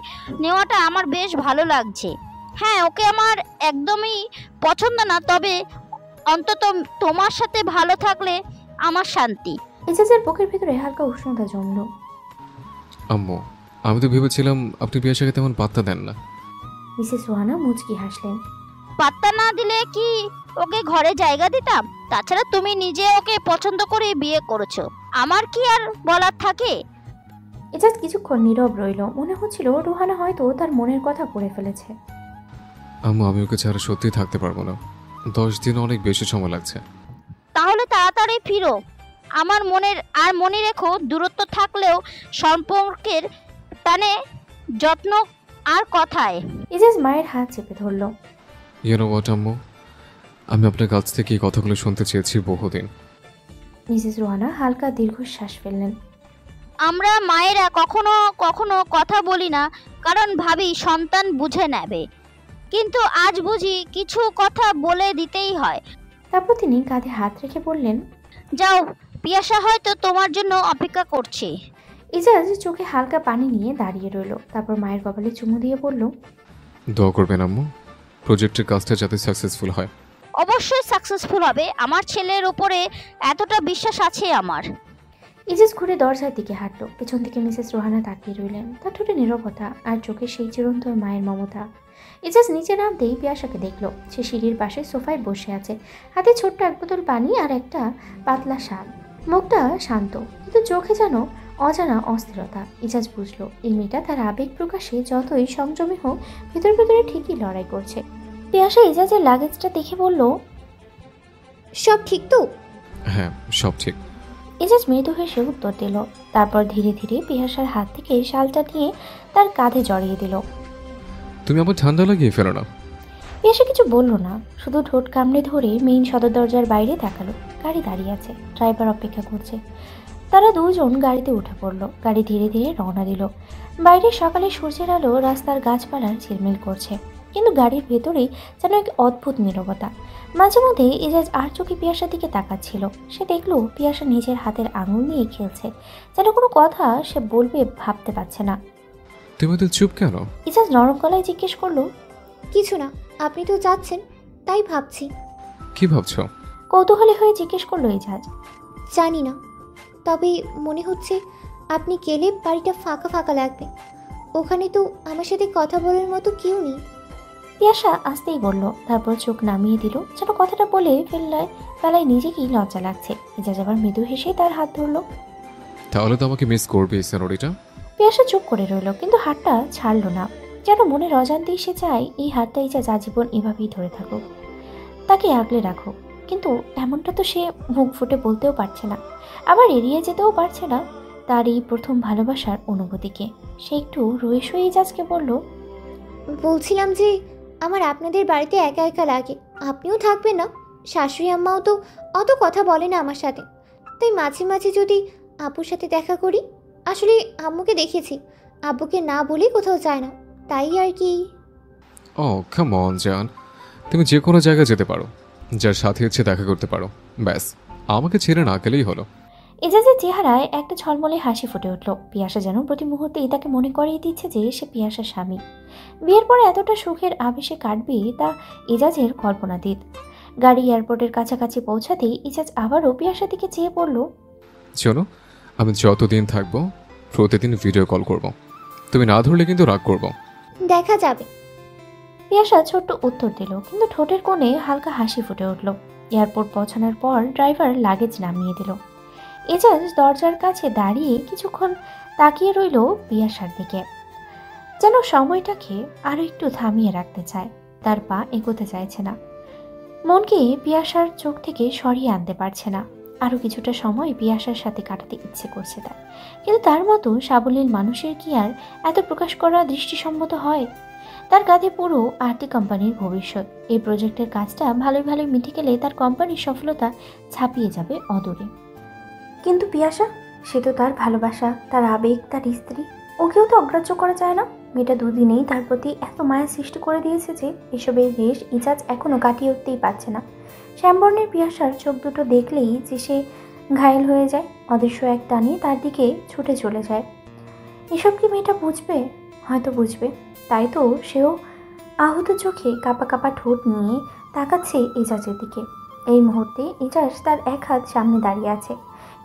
নেওয়াটা আমার বেশ ভালো লাগছে। হ্যাঁ, ওকে আমার একদমই পছন্দ না, তবে অন্তত তোমার সাথে ভালো থাকলে আমার শান্তি। এজাজের বুকের ভিতরে হালকা উষ্ণতা জমলো। আম্মু, আমি তো ভেবেছিলাম আপনি পিয়াসাকে তেমন পাত্তা দেন না। মিসেস রোহানা মুচকি হাসলেন। পাত্তা না দিলে কি ওকে ঘরে জায়গা দিতাম? তাছাড়া তুমি নিজে ওকে পছন্দ করে বিয়ে করেছো, আমার কি আর বলার থাকে? এজাজ কিছুক্ষণ নীরব রইল। মনে হচ্ছিল রোহানা হয়তো তার মনের কথা পড়ে ফেলেছে। আম্মু, আমি ওকে ছাড়া সত্যিই থাকতে পারবো না। 10 দিন অনেক বেশি সময় লাগছে। তাহলে তাড়াতাড়ি ফিরো। মনে রেখো, দূরত্ব থাকলেও সম্পর্কের টানে যত্ন আর কথায়। এজাজ মায়ের হাত চেপে ধরল। ইউ নো হোয়াট আম্মু, আমি আপনার কাছ থেকে এই কথাগুলো শুনতে চেয়েছি বহুদিন। মিসেস রোহানা হালকা দীর্ঘশ্বাস ফেললেন। আমরা মায়েরা কখনো কখনো কথা বলি না, কারণ ভাবি সন্তান বুঝে নেবে, কিন্তু আজ বুঝি কিছু কথা বলে দিতেই হয়। তারপর তিনি কাঁধে হাত রেখে বললেন, যাও, পিয়াসা হয়তো তোমার জন্য অপেক্ষা করছে। এজাজ চোখে হালকা পানি নিয়ে দাঁড়িয়ে রইল। তারপর মায়ের কপালে চুমু দিয়ে বলল, দোয়া করবেন আম্মু, প্রজেক্টের কাজটা যাতে সাকসেসফুল হয়। অবশ্যই সাকসেসফুল হবে, আমার ছেলের উপরে এতটা বিশ্বাস আছে আমার। এজাজ ঘুরে দরজার দিকে হাঁটল। পেছন থেকে মিসেস রোহানা তাকিয়ে রইলেন। তার ঠোঁটে নীরবতা আর চোখে সেই চিরন্তর মায়ের মমতা। এজাজ নিচে নামতেই পিয়াসাকে দেখলো। সে সিঁড়ির পাশে সোফায় বসে আছে, হাতে ছোট্ট এক বোতল পানি আর একটা পাতলা শাল। মুখটা শান্ত, কিন্তু চোখে যেন অজানা অস্থিরতা। ইজাজ বুঝলো এই মেয়েটা তার আবেগ প্রকাশে যতই সংযমী হোক, ভেতর ভেতরে ঠিকই লড়াই করছে। পিয়াসা ইজাজের লাগেজটা দেখে বলল, সব ঠিক তো? হ্যাঁ, সব ঠিক। ইজাজ মৃদু হেসে উত্তর দিল। তারপর ধীরে ধীরে পিয়াসার হাত থেকে শালটা নিয়ে তার কাঁধে জড়িয়ে দিল। তুমি আমার ঠান্ডা লাগিয়ে ফেলো না। পিয়াসা কিছু বলল না, শুধু ঠোঁট কামড়ে ধরে মেইন সদর দরজার বাইরে তাকালো। গাড়ি দাঁড়িয়ে আছে, ড্রাইভার অপেক্ষা করছে। তারা দুজন গাড়িতে উঠে পড়ল। গাড়ি ধীরে ধীরে রওনা দিল। বাইরে সকালে সূর্যের আলো রাস্তার গাছপালার ঝিলমিল করছে, কিন্তু গাড়ির ভেতরেই যেন এক অদ্ভুত নীরবতা। মাঝে মধ্যে ইজাজ আর চোখে পিয়াসার দিকে তাকাচ্ছিল। সে দেখলো পিয়াসা নিজের হাতের আঙুল নিয়ে খেলছে, যেন কোনো কথা সে বলবে ভাবতে পারছে না। তুমি তো চুপ কেন? ইজাজ নরম গলায় জিজ্ঞেস করলো। কিছু না, আপনি তো যাচ্ছেন তাই ভাবছি। কি ভাবছো? কৌতূহলী হয়ে জিজ্ঞেস করলো ইজাজ। জানি না, তবে মনে হচ্ছে আপনি গেলে বাড়িটা ফাঁকা ফাঁকা লাগবে। ওখানে তো আমার সাথে কথা বলার মতো কেউ নেই। পিয়াসা আসতেই বলল, তারপর চোখ নামিয়ে দিল, যেন কথাটা বলে বেলায় নিজেকেই লজ্জা লাগছে। ইজাজ আবার মৃদু হেসে তার হাত ধরলো। তাহলে তো আমাকে মিস করবে সেনোরিটা। পিয়াসা চুপ করে রইল, কিন্তু হাতটা ছাড়লো না। যেন মনের অজান্তেই সে চায় এই হাতটা ইজাজ আজীবন এভাবেই ধরে থাকুক, তাকে আগলে রাখুক। কিন্তু এমনটা তো সে মুখ ফুটে বলতেও পারছে না, আবার এড়িয়ে যেতেও পারছে না তার এই প্রথম ভালোবাসার অনুভূতিকে। সে একটু রয়ে শুয়ে ইজাজকে বলল, বলছিলাম যে আমার আপনাদের বাড়িতে একা একা লাগে। আপনিও থাকবেন না, শাশুড়ি আম্মাও তো অত কথা বলে না আমার সাথে। তাই মাঝে মাঝে যদি আব্বুর সাথে দেখা করি। আসলে আম্মুকে দেখেছি, আব্বুকে না বলে কোথাও যায় না, তাই আর কি। ও কাম অন জান, তুমি যে কোনো জায়গায় যেতে পারো, যার সাথে ইচ্ছে দেখা করতে পারো, ব্যাস আমাকে ছেড়ে না গেলেই হলো। এজাজের চেহারায় একটা ঝলমলে হাসি ফুটে উঠল। পিয়াসা যেন প্রতি মুহূর্তেই তাকে মনে করিয়ে দিচ্ছে যে সে পিয়াসার স্বামী। বিয়ের পরে এতটা সুখের আবেশে কাটবে তা এজাজের কল্পনাতীত। গাড়ি এয়ারপোর্টের কাছাকাছি পৌঁছাতেই ইজাজ আবারও পিয়াসার দিকে চেয়ে পড়ল, চলো, আমি যতদিন থাকবো প্রতিদিন ভিডিও কল করব। তুমি না ধরলে কিন্তু রাগ করব। দেখা যাবে। পিয়াসা ছোট্ট উত্তর দিল, কিন্তু ঠোঁটের কোণে হালকা হাসি ফুটে উঠল। এয়ারপোর্ট পৌঁছানোর পর ড্রাইভার লাগেজ নামিয়ে দিল। এজাজ দরজার কাছে দাঁড়িয়ে কিছুক্ষণ তাকিয়ে রইল পিয়াসার দিকে, যেন সময়টাকে আরো একটু থামিয়ে রাখতে চায়। তার পা এগোতে চাইছে না, মনকে পিয়াসার চোখ থেকে সরিয়ে আনতে পারছে না। আরো কিছুটা সময় পিয়াসার সাথে কাটাতে ইচ্ছে করছে তার, কিন্তু তার মতো সাবলীল মানুষের কি আর এত প্রকাশ করা দৃষ্টিসম্মত হয়? তার কাঁধে পুরো আরটি কোম্পানির ভবিষ্যৎ। এই প্রজেক্টের কাজটা ভালোই ভালোই মিটে গেলে তার কোম্পানির সফলতা ছাপিয়ে যাবে অদূরে। কিন্তু পিয়াসা, সে তো তার ভালোবাসা, তার আবেগ, তার স্ত্রী। ওকেও তো অগ্রাহ্য করা যায় না। মেয়েটা দুদিনেই তার প্রতি এত মায়া সৃষ্টি করে দিয়েছে যে এসবের রেশ ইজাজ এখনও কাটিয়ে উঠতেই পারছে না। শ্যামবর্ণের পিয়াসার চোখ দুটো দেখলেই যে সে ঘায়েল হয়ে যায়, অদৃশ্য এক টানে তার দিকে ছুটে চলে যায়। এসব কি মেয়েটা বুঝবে? হয়তো বুঝবে। তাই তো সেও আহত চোখে কাঁপা কাঁপা ঠোঁট নিয়ে তাকাচ্ছে ইজাজের দিকে। এই মুহূর্তে ইজাজ তার এক হাত সামনে দাঁড়িয়ে আছে।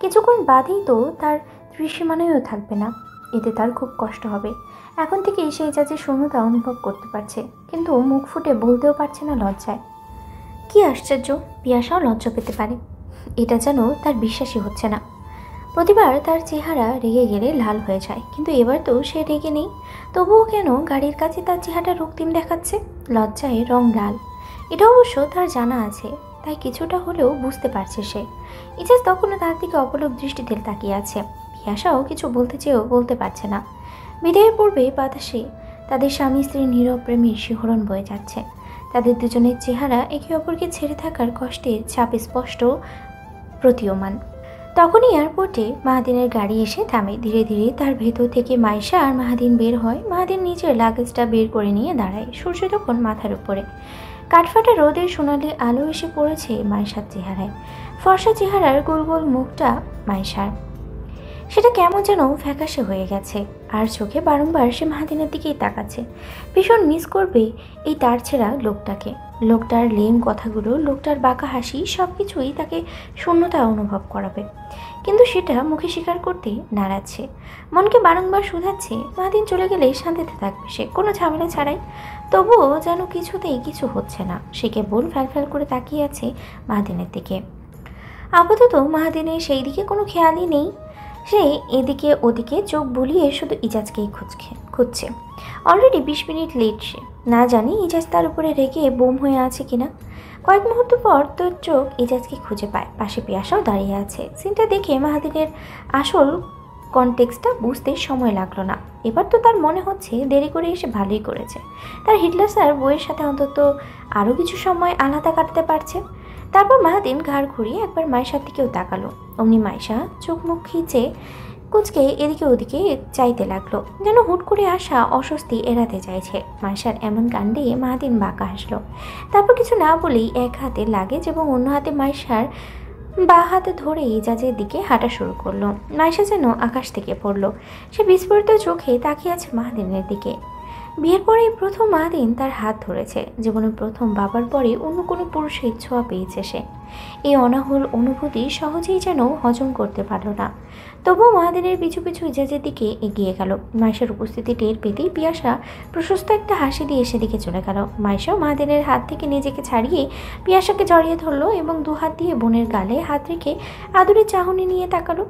কিছুক্ষণ বাদেই তো তার ত্রিসীমানায়ও থাকবে না। এতে তার খুব কষ্ট হবে। এখন থেকেই সে ইজাজের শূন্যতা অনুভব করতে পারছে, কিন্তু মুখ ফুটে বলতেও পারছে না লজ্জায়। কি আশ্চর্য, পিয়াসাও লজ্জা পেতে পারে, এটা যেন তার বিশ্বাসই হচ্ছে না। প্রতিবার তার চেহারা রেগে গেলে লাল হয়ে যায়, কিন্তু এবার তো সে রেগে নেই। তবুও কেন গাড়ির কাছে তার চেহারা রক্তিম দেখাচ্ছে? লজ্জায় রং লাল। এটা অবশ্য তার জানা আছে, তাই কিছুটা হলেও বুঝতে পারছে সে। ইজাজ তখনও তার দিকে অপলক দৃষ্টিতে তাকিয়ে আছে। পিয়াসাও কিছু বলতে চেয়েও বলতে পারছে না। বিদায়ের পূর্বে বাতাসে তাদের স্বামী স্ত্রীর নীরব প্রেমের শিহরণ বয়ে যাচ্ছে। তাদের দুজনের চেহারা একে অপরকে ছেড়ে থাকার কষ্টের ছাপ স্পষ্ট প্রতীয়মান। তখনই এয়ারপোর্টে মাহাদিনের গাড়ি এসে থামে। ধীরে ধীরে তার ভেতর থেকে মাইশা আর মাহাদিন বের হয়। মাহাদিন নিজের লাগেজটা বের করে নিয়ে দাঁড়ায়। সূর্য তখন মাথার উপরে। কাঠফাটা রোদের সোনালি আলো এসে পড়েছে মাইশার চেহারায়। ফর্সা চেহারার গোল গোল মুখটা মাইশার। সেটা কেমন যেন ফ্যাকাশে হয়ে গেছে, আর চোখে বারংবার সে মাহাদিনের দিকেই তাকাচ্ছে। ভীষণ মিস করবে এই তার ছেঁড়া লোকটাকে। লোকটার লেম কথাগুলো, লোকটার বাঁকা হাসি, সব কিছুই তাকে শূন্যতা অনুভব করাবে, কিন্তু সেটা মুখে স্বীকার করতে নাড়াচ্ছে। মনকে বারংবার শুধাচ্ছে মাহাদিন চলে গেলে শান্তিতে থাকবে সে, কোনো ঝামেলা ছাড়াই। তবুও যেন কিছুতেই কিছু হচ্ছে না। সে কেবল ফ্যাল করে তাকিয়ে আছে মাহাদিনের দিকে। আপাতত মাহাদিনের সেই দিকে কোনো খেয়ালই নেই। সে এদিকে ওদিকে চোখ বুলিয়ে শুধু ইজাজকেই খুঁজছে। অলরেডি 20 মিনিট লেট সে। না জানি ইজাজ তার উপরে রেগে বোম হয়ে আছে কিনা। কয়েক মুহূর্ত পর তোর চোখ ইজাজকে খুঁজে পায়। পাশে পিয়াসাও দাঁড়িয়ে আছে। সিনটা দেখে মাহাদিনের আসল কনটেক্সটটা বুঝতে সময় লাগলো না। এবার তো তার মনে হচ্ছে দেরি করে এসে ভালোই করেছে। তার হিটলার স্যার বইয়ের সাথে অন্তত আরও কিছু সময় আলাদা কাটতে পারছে। তারপর মাহাদিন ঘাড় ঘুরিয়ে একবার মায়েশার দিকেও তাকালো। অমনি মায়েশা চোখ মুখ খিচে কুচকে এদিকে ওদিকে চাইতে লাগলো, যেন হুট করে আসা অস্বস্তি এড়াতে চাইছে। মায়েশার এমন কাণ্ডে মাহাদিন বাঁকা হাসলো। তারপর কিছু না বলেই এক হাতে লাগেজ এবং অন্য হাতে মায়েশার বা হাতে ধরে ইজাজের দিকে হাঁটা শুরু করলো। মায়েশা যেন আকাশ থেকে পড়লো। সে বিস্ফোরিত চোখে তাকিয়ে আছে মাহাদিনের দিকে। বিয়ের পরেই প্রথম মাহাদিন তার হাত ধরেছে। জীবনে প্রথম বাবার পরে অন্য কোনো পুরুষের ছোঁয়া পেয়েছে সে। এই অনাহল অনুভূতি সহজেই যেন হজম করতে পারল না। তবুও মাহাদিনের পিছু পিছু ইজাজের দিকে এগিয়ে গেল। মায়েশার উপস্থিতি টের পেতেই পিয়াসা প্রশস্ত একটা হাসি দিয়ে সেদিকে চলে গেল। মায়েশাও মাহাদিনের হাত থেকে নিজেকে ছাড়িয়ে পিয়াসাকে জড়িয়ে ধরলো এবং দুহাত দিয়ে বোনের গালে হাত রেখে আদরে চাহনি নিয়ে তাকালো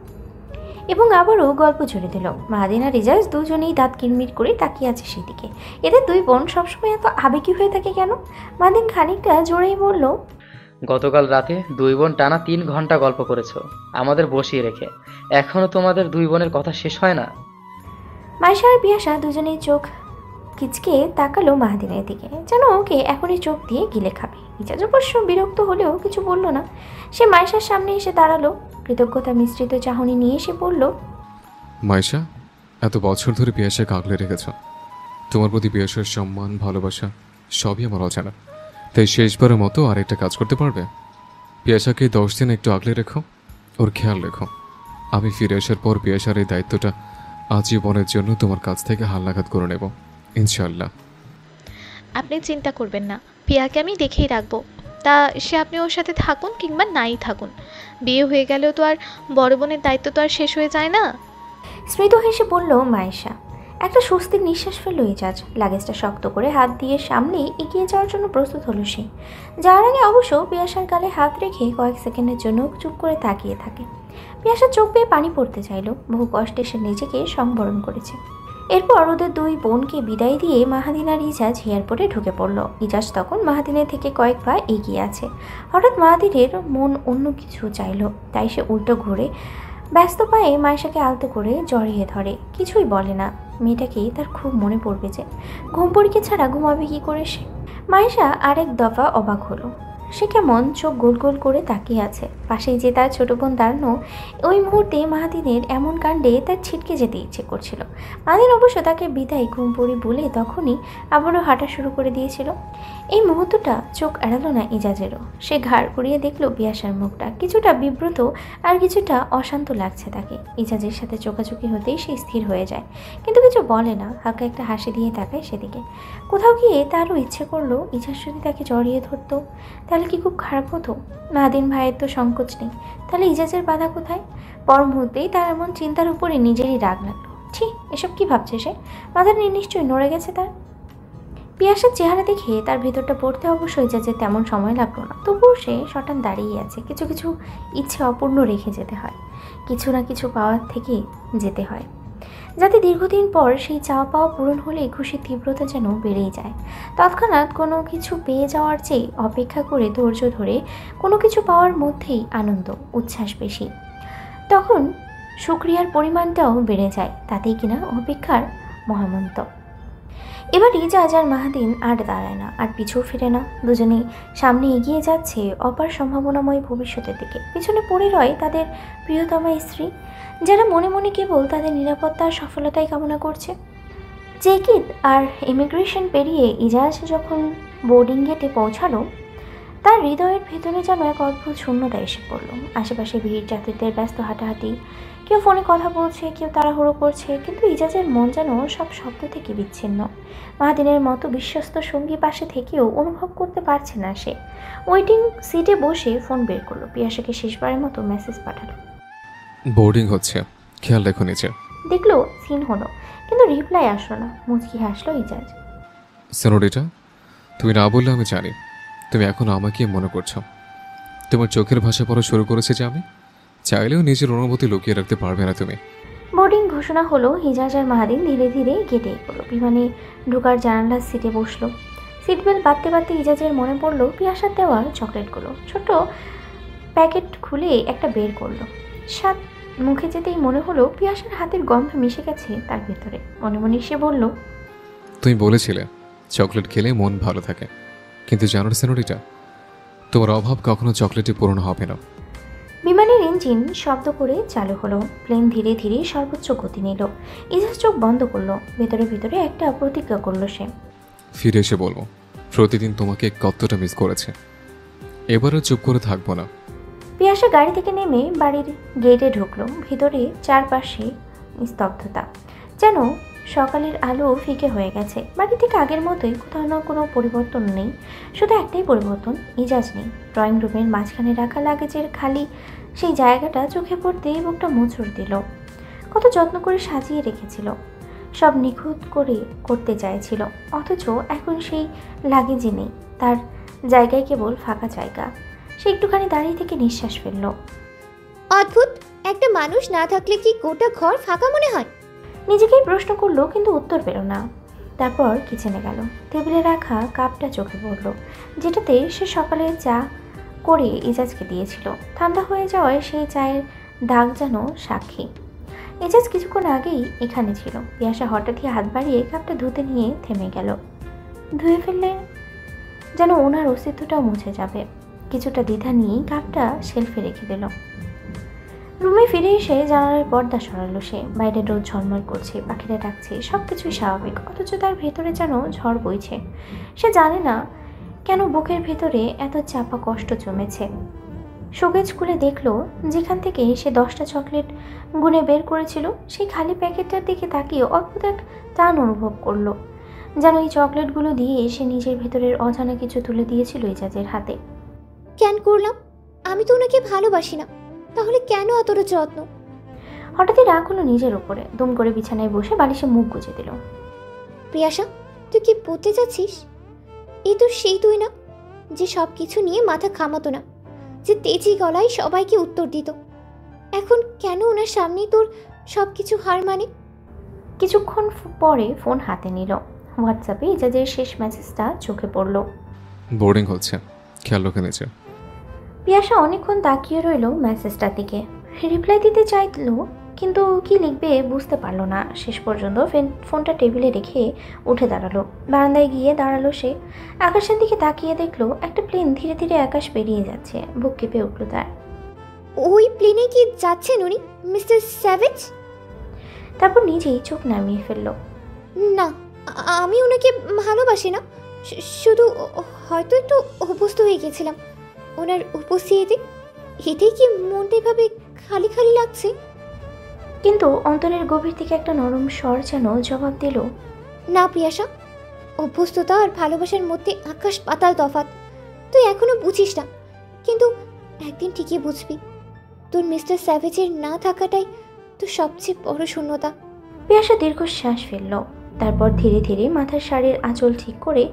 এবং আবারও গল্প জুড়ে দিল। মাহাদিন আর ইজাজ দুজনেই দাঁত কিরমির করে তাকিয়ে আছে সেদিকে। এদের দুই বোন সবসময় এত আবেগী হয়ে থাকে কেন? মাহাদিন খানিকটা জোরেই বলল, গতকাল রাতে 2 বোন টানা 3 ঘন্টা গল্প করেছো আমাদের বসিয়ে রেখে। এখনো তোমাদের 2 বোনের কথা শেষ হয় না? মায়েশা আর পিয়াসা দুজনেই চোখ কিচকে তাকালো মাহাদিনের দিকে, যেন ওকে এখনই চোখ দিয়ে গিলে খাবে। ইজাজ অবশ্য বিরক্ত হলেও কিছু বলল না। সে মায়েশার সামনে এসে দাঁড়ালো। কৃতজ্ঞতা মিশ্রিত চাহনি নিয়ে সে বলল, মায়েশা, এত বছর ধরে পিয়াসাকে আগলে রেখেছ। তোমার প্রতি পিয়াসার সম্মান, ভালোবাসা সবই আমার অজানা। তাই শেষবারের মতো আরেকটা কাজ করতে পারবে? পিয়াসাকে 10 দিন একটু আগলে রেখো, ওর খেয়াল রেখো। আমি ফিরে আসার পর পিয়াসার এই দায়িত্বটা আজীবনের জন্য তোমার কাছ থেকে হালনাঘাত করে নেব, ইনশাআল্লাহ। আপনি চিন্তা করবেন না, পিয়াকে আমি দেখেই রাখবো। তা সে আপনি ওর সাথে থাকুন কিংবা নাই থাকুন, বিয়ে হয়ে গেলেও তো আর বড় বোনের দায়িত্ব তো আর শেষ হয়ে যায় না। স্মিত হেসে বলল মায়েশা। একটা স্বস্তির নিঃশ্বাস ফেলল ইজাজ। লাগেজটা শক্ত করে হাত দিয়ে সামনে এগিয়ে যাওয়ার জন্য প্রস্তুত হলো সে। যাওয়ার আগে অবশ্য পিয়াসার গালে হাত রেখে কয়েক সেকেন্ডের জন্য চুপ করে তাকিয়ে থাকে। পিয়াসার চোখ বেয়ে পানি পড়তে চাইল। বহু কষ্টে সে নিজেকে সংবরণ করেছে। এরপর ওদের 2 বোনকে বিদায় দিয়ে মাহাদিন আর ইজাজ এয়ারপোর্টে ঢুকে পড়ল। ইজাজ তখন মাহাদিনের থেকে কয়েক পা এগিয়ে আছে। হঠাৎ মাহাদিনের মন অন্য কিছু চাইল, তাই সে উল্টো ঘুরে ব্যস্ত পায়ে মায়েশাকে আলতো করে জড়িয়ে ধরে। কিছুই বলে না। মেয়েটাকে তার খুব মনে পড়বে যে। ঘুম পরীক্ষা ছাড়া ঘুমাবে কি করে সে? মায়েশা আরেক দফা অবাক হলো। সে কেমন চোখ গোল গোল করে তাকিয়ে আছে। পাশেই যে তার ছোট বোন দাঁড়ানো, ওই মুহূর্তে মাহাদিনের এমন কাণ্ডে তার ছিটকে যেতে ইচ্ছে করছিল। মাহাদিন অবশ্য তাকে বিদায় ঘুম পড়ি বলে তখনই আবারও হাঁটা শুরু করে দিয়েছিল। এই মুহূর্তটা চোখ এড়ালো না ইজাজেরও। সে ঘাড় ঘুরিয়ে দেখলো পিয়াসার মুখটা কিছুটা বিব্রত আর কিছুটা অশান্ত লাগছে তাকে। ইজাজের সাথে চোখাচোখি হতেই সে স্থির হয়ে যায়, কিন্তু কিছু বলে না। হালকা একটা হাসি দিয়ে তাকায় সেদিকে। কোথাও গিয়ে তারও ইচ্ছে করলো ইজাজ যদি তাকে জড়িয়ে ধরতো, তাহলে কি খুব খারাপ হতো? মাহাদিন ভাইয়ের তো সংকোচ নেই, তাহলে ইজাজের বাধা কোথায়? পর মুহূর্তেই তার এমন চিন্তার উপরে নিজেরই রাগ লাগলো। ছি, এসব কি ভাবছে সে? মাথার নিশ্চয়ই নড়ে গেছে তার। পিয়াসার চেহারা দেখে তার ভেতরটা পড়তে অবশ্য ইজাজের তেমন সময় লাগলো না। তবুও সে শটান দাঁড়িয়ে আছে। কিছু কিছু ইচ্ছে অপূর্ণ রেখে যেতে হয়, কিছু না কিছু পাওয়ার থেকে যেতে হয়, যাতে দীর্ঘদিন পর সেই চাওয়া পাওয়া পূরণ হলে খুশির তীব্রতা যেন বেড়েই যায়। তৎক্ষণাৎ কোনো কিছু পেয়ে যাওয়ার চেয়ে অপেক্ষা করে ধৈর্য ধরে কোনো কিছু পাওয়ার মধ্যেই আনন্দ, উচ্ছ্বাস বেশি। তখন শুকরিয়ার পরিমাণটাও বেড়ে যায়, তাতেই কিনা অপেক্ষার মহামন্ত। এবার ইজাজ আর মাহাদিন আর দাঁড়ায় না, আর পিছু ফিরে না। দুজনেই সামনে এগিয়ে যাচ্ছে অপার সম্ভাবনাময় ভবিষ্যতের দিকে। পিছনে পড়ে রয় তাদের প্রিয়তমা স্ত্রী, যারা মনে মনে কেবল তাদের নিরাপত্তা আর সফলতাই কামনা করছে। চেকিং আর ইমিগ্রেশন পেরিয়ে ইজাজ যখন বোর্ডিং গেটে পৌঁছালো, তার হৃদয়ের ভেতরে যেন এক অদ্ভুত শূন্যতা এসে পড়ল। আশেপাশে ভিড়, যাত্রীদের ব্যস্ত হাঁটাহাঁটি, কেউ ফোনে কথা বলছে, কেউ তাড়াহুড়ো করছে, কিন্তু ইজাজের মন যেন সব শব্দ থেকে বিচ্ছিন্ন। মাহাদিনের মতো বিশ্বস্ত সঙ্গী পাশে থেকেও অনুভব করতে পারছে না সে। ওয়েটিং সিটে বসে ফোন বের করলো, পিয়াসাকে শেষবারের মতো মেসেজ পাঠালো। বোর্ডিং হচ্ছে, খেয়াল রেখো নিচে। দেখলো সিন হলো, কিন্তু রিপ্লাই আসলো না। মুচকি হাসলো ইজাজ। সেনোরিটা, তুমি না বললে আমি জানি তুমি এখন আমাকে মনে করছো। তোমার চোখের ভাষা পড়া শুরু করেছে যে আমি চাইলেও নিজের অনুভূতি লুকিয়ে রাখতে পারবে না তুমি। বোর্ডিং ঘোষণা হলো। ইজাজ আর মাহাদিন ধীরে ধীরে গেটে এগোলো। বিমানে ঢোকার জানালার সিটে বসলো। সিট বেল্ট বাঁধতে বাঁধতে ইজাজের মনে পড়লো পিয়াসার দেওয়া চকলেটগুলো। ছোট প্যাকেট খুলে একটা বের করলো। স্বাদ মুখে যেতেই মনে হলো পিয়াসার হাতের গন্ধ মিশে গেছে তার ভেতরে। মনে মনে সে বলল, তুমি বলেছিলে চকলেট খেলে মন ভালো থাকে, কিন্তু জানো সেনোরিটা, তোমার অভাব কখনো চকলেটে পূরণ হবে না। বিমানের ইঞ্জিন শব্দ করে চালু হলো। প্লেন ধীরে ধীরে সর্বোচ্চ গতি নিল। ইজাজ চোখ বন্ধ করলো। ভেতরে ভেতরে একটা প্রতিজ্ঞা করলো সে, ফিরে এসে বলবো প্রতিদিন তোমাকে কতটা মিস করেছে। এবারও চুপ করে থাকবো না। পিয়াসা গাড়ি থেকে নেমে বাড়ির গেটে ঢুকলো। ভিতরে চারপাশে স্তব্ধতা, যেন সকালের আলো ফিকে হয়ে গেছে। বাড়ি থেকে আগের মতোই, কোথাও না কোনো পরিবর্তন নেই। শুধু একটাই পরিবর্তন, ইজাজ নেই। ড্রয়িং রুমের মাঝখানে রাখা লাগেজের খালি সেই জায়গাটা চোখে পড়তেই বুকটা মোচড় দিল। কত যত্ন করে সাজিয়ে রেখেছিল, সব নিখুঁত করে করতে চাইছিল, অথচ এখন সেই লাগেজই নেই। তার জায়গায় কেবল ফাঁকা জায়গা। সে একটুখানি দাঁড়িয়ে থেকে নিঃশ্বাস ফেলল। অদ্ভুত, একটা মানুষ না থাকলে কি গোটা ঘর ফাঁকা মনে হয়? নিজেকেই প্রশ্ন করলো, কিন্তু উত্তর পেল না। তারপর কিচেনে গেল। টেবিলে রাখা কাপটা চোখে পড়ল, যেটাতে সে সকালে চা করে ইজাজকে দিয়েছিল। ঠান্ডা হয়ে যাওয়ায় সেই চায়ের দাগ যেন সাক্ষী। ইজাজ কিছুক্ষণ আগেই এখানে ছিল। পিয়াসা হঠাৎই হাত বাড়িয়ে কাপটা ধুতে নিয়ে থেমে গেল। ধুয়ে ফেললে যেন ওনার অস্তিত্বটাও মুছে যাবে। কিছুটা দ্বিধা নিয়েই কাপটা শেলফে রেখে দিল। রুমে ফিরে এসে জানালার পর্দা সরালো সে। বাইরে রোদ ঝলমল করছে, পাখিরা ডাকছে, সব কিছুই স্বাভাবিক, অথচ তার ভেতরে যেন ঝড় বইছে। সে জানে না কেন বুকের ভেতরে এত চাপা কষ্ট জমেছে। শোকেজ খুলে দেখলো যেখান থেকে সে 10টা চকলেট গুনে বের করেছিল, সেই খালি প্যাকেটটার দিকে তাকিয়ে অদ্ভুত এক টান অনুভব করলো, যেন এই চকলেটগুলো দিয়ে সে নিজের ভেতরের অজানা কিছু তুলে দিয়েছিল ইজাজের হাতে। কেন করলাম? আমি তো ওনাকে ভালোবাসি না, তাহলে কেন অতটা যত্ন? হঠাৎই রাগ হলো নিজের উপরে। দুম করে বিছানায় বসে বালিশে মুখ গুজে দিল। প্রিয়াসা, তুই কি বলতে যাচ্ছিস? এই তো সেই তুই না যে সব কিছু নিয়ে মাথা ঘামাতো না, যে তেজি গলায় সবাইকে উত্তর দিত। এখন কেন ওনার সামনেই তোর সব কিছু হার মানে? কিছুক্ষণ পরে ফোন হাতে নিল। হোয়াটসঅ্যাপে ইজাজের শেষ মেসেজটা চোখে পড়ল। বোর্ডিং হচ্ছে, খেয়াল রেখে নিচে। পিয়াসা অনেকক্ষণ তাকিয়ে রইল মেসেজটার দিকে। রিপ্লাই দিতে চাইল, কিন্তু কি লিখবে বুঝতে পারল না। শেষ পর্যন্ত ফোনটা টেবিলে রেখে উঠে দাঁড়ালো। বারান্দায় গিয়ে দাঁড়ালো সে। আকাশের দিকে তাকিয়ে দেখলো একটা প্লেন ধীরে ধীরে আকাশ পেরিয়ে যাচ্ছে। বুক কেঁপে উঠল তার। ওই প্লেনে কি যাচ্ছেন উনি, মিস্টার স্যাভেজ? তারপর নিজেই চোখ নামিয়ে ফেলল। না, আমি ওনাকে ভালোবাসি না, শুধু হয়তো একটু অভ্যস্ত হয়ে গেছিলাম ওনার উপস্থিতিতে। এটাই কি মনটা এভাবে খালি খালি লাগছে? কিন্তু অন্তরের গভীর থেকে একটা নরম স্বর যেন জবাব দিল, না প্রিয়াসা, অভ্যস্ততা আর ভালোবাসার মধ্যে আকাশ পাতাল তফাৎ। তুই এখনো বুঝিস না, কিন্তু একদিন ঠিকই বুঝবি। তোর মিস্টার স্যাভেজের না থাকাটাই তোর সবচেয়ে বড় শূন্যতা। পিয়াসা দীর্ঘশ্বাস ফেলল। তারপর ধীরে ধীরে মাথার শাড়ির আঁচল ঠিক করে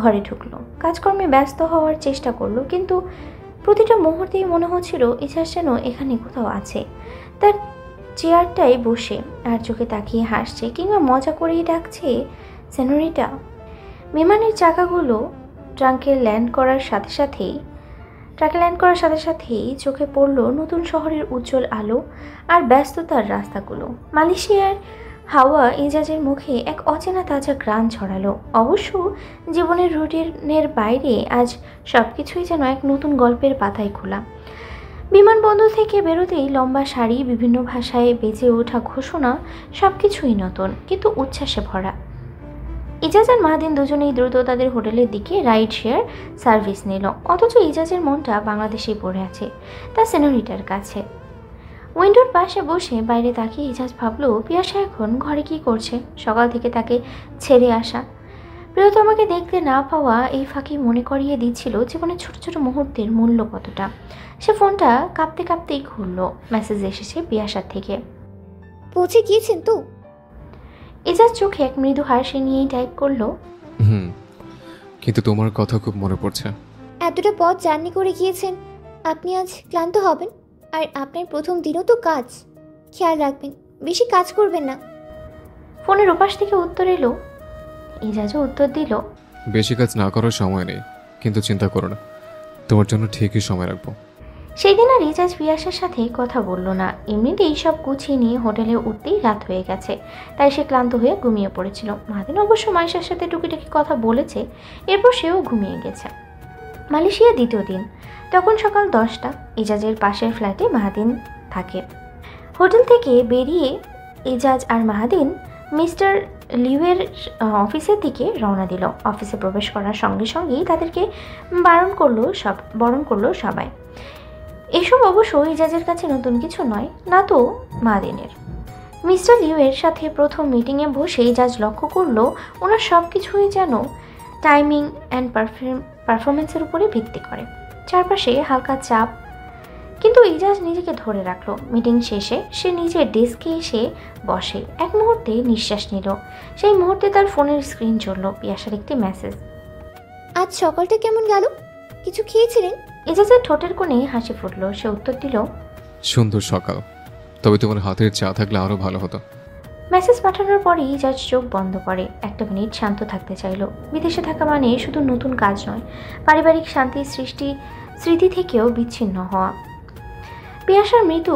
ঘরে ঢুকলো। কাজকর্মে ব্যস্ত হওয়ার চেষ্টা করলো, কিন্তু প্রতিটা মুহূর্তেই মনে হচ্ছিল ইজাজ যেন এখানে কোথাও আছে, তার চেয়ারটায় বসে, আর চোখে তাকিয়ে হাসছে, কিংবা মজা করেই ডাকছে সেনোরিটা। বিমানের চাকাগুলো ট্রাকে ল্যান্ড করার সাথে সাথেই চোখে পড়ল নতুন শহরের উজ্জ্বল আলো আর ব্যস্ততার রাস্তাগুলো। মালয়েশিয়ার হাওয়া ইজাজের মুখে এক অচেনা তাজা ঘ্রাণ ছড়ালো। অবশ্য জীবনের রুটিনের বাইরে আজ সবকিছুই যেন এক নতুন গল্পের পাতায় খোলা। বিমানবন্দর থেকে বেরোতেই লম্বা সারি, বিভিন্ন ভাষায় বেজে ওঠা ঘোষণা, সবকিছুই নতুন কিন্তু উচ্ছ্বাসে ভরা। ইজাজ আর মাহাদিন দুজনেই দ্রুত তাদের হোটেলের দিকে রাইড শেয়ার সার্ভিস নিল, অথচ ইজাজের মনটা বাংলাদেশেই পড়ে আছে, তার সেনোরিটার কাছে। উইন্ডোর পাশে বসে বাইরে তাকিয়ে ইজাজ ভাবলো পিয়াসা এখন ঘরে কি করছে। সকাল থেকে তাকে ছেড়ে আসা, প্রিয়তমাকে দেখতে না পাওয়া এই ফাঁকি মনে করিয়ে দিচ্ছিল জীবনের ছোট ছোট মুহূর্তের মূল্য কতটা। সে ফোনটা কাঁপতে কাঁপতেই খুললো। মেসেজ এসেছে পিয়াসার থেকে। পৌঁছে গিয়েছেন তো? ইজাজ চোখে এক মৃদু হাসি নিয়েই টাইপ করলো, কিন্তু তোমার কথা খুব মনে পড়ছে। এতটা পথ জার্নি করে গিয়েছেন, আপনি আজ ক্লান্ত হবেন। আর আপনার প্রথম দিনও তো কাজ, খেয়াল রাখবেন, বেশি কাজ করবেন না। ফোনের ওপাশ থেকে উত্তর এলো। ইজাজও উত্তর দিল, বেশি কাজ না করার সময় নেই, কিন্তু চিন্তা করো না, তোমার জন্য ঠিকই সময় রাখবো। সেই দিন আর ইজাজ পিয়াসার সাথে কথা বলল না। এমনিতেই সব গুছিয়ে নিয়ে হোটেলে উঠতেই রাত হয়ে গেছে, তাই সে ক্লান্ত হয়ে ঘুমিয়ে পড়েছিল। মাদিন অবশ্য মাইশার সাথে টুকিটাকি কথা বলেছে, এরপর সেও ঘুমিয়ে গেছে। মালয়েশিয়া দ্বিতীয় দিন, তখন সকাল 10টা। ইজাজের পাশের ফ্ল্যাটে মাহাদিন থাকে। হোটেল থেকে বেরিয়ে ইজাজ আর মাহাদিন মিস্টার লিউয়ের অফিসের দিকে রওনা দিল। অফিসে প্রবেশ করার সঙ্গে সঙ্গেই তাদেরকে বরণ করলো সবাই। এসব অবশ্য ইজাজের কাছে নতুন কিছু নয়, না তো মাহাদিনের। মিস্টার লিউয়ের সাথে প্রথম মিটিংয়ে বসে ইজাজ লক্ষ্য করলো ওনার সব কিছুই যেন টাইমিং অ্যান্ড পারফরমেন্সের উপরে ভিত্তি করে। চারপাশে হালকা চাপ, কিন্তু ইজাজ নিজেকে ধরে রাখলো। মিটিং শেষে সে নিজের ডেস্কে এসে বসে। এক মুহূর্তে নিঃশ্বাস নিল। সেই মুহূর্তে তার ফোনের স্ক্রিন জ্বলল। পিয়াসার একটি মেসেজ। আজ সকালটা কেমন গেল? কিছু খেয়েছিলেন? ইজাজের ঠোঁটের কোণে হাসি ফুটলো। সে উত্তর দিল, সুন্দর সকাল, তবে তোমার হাতের চা থাকলে আরো ভালো হতো। মেসেজ পাঠানোর পরই ইজাজ চোখ বন্ধ করে। একটা মিনিট শান্ত থাকতে চাইল। বিদেশে থাকা মানে শুধু নতুন কাজ নয়, পারিবারিক শান্তি স্মৃতি থেকেও বিচ্ছিন্ন হওয়া। পিয়াসার মৃদু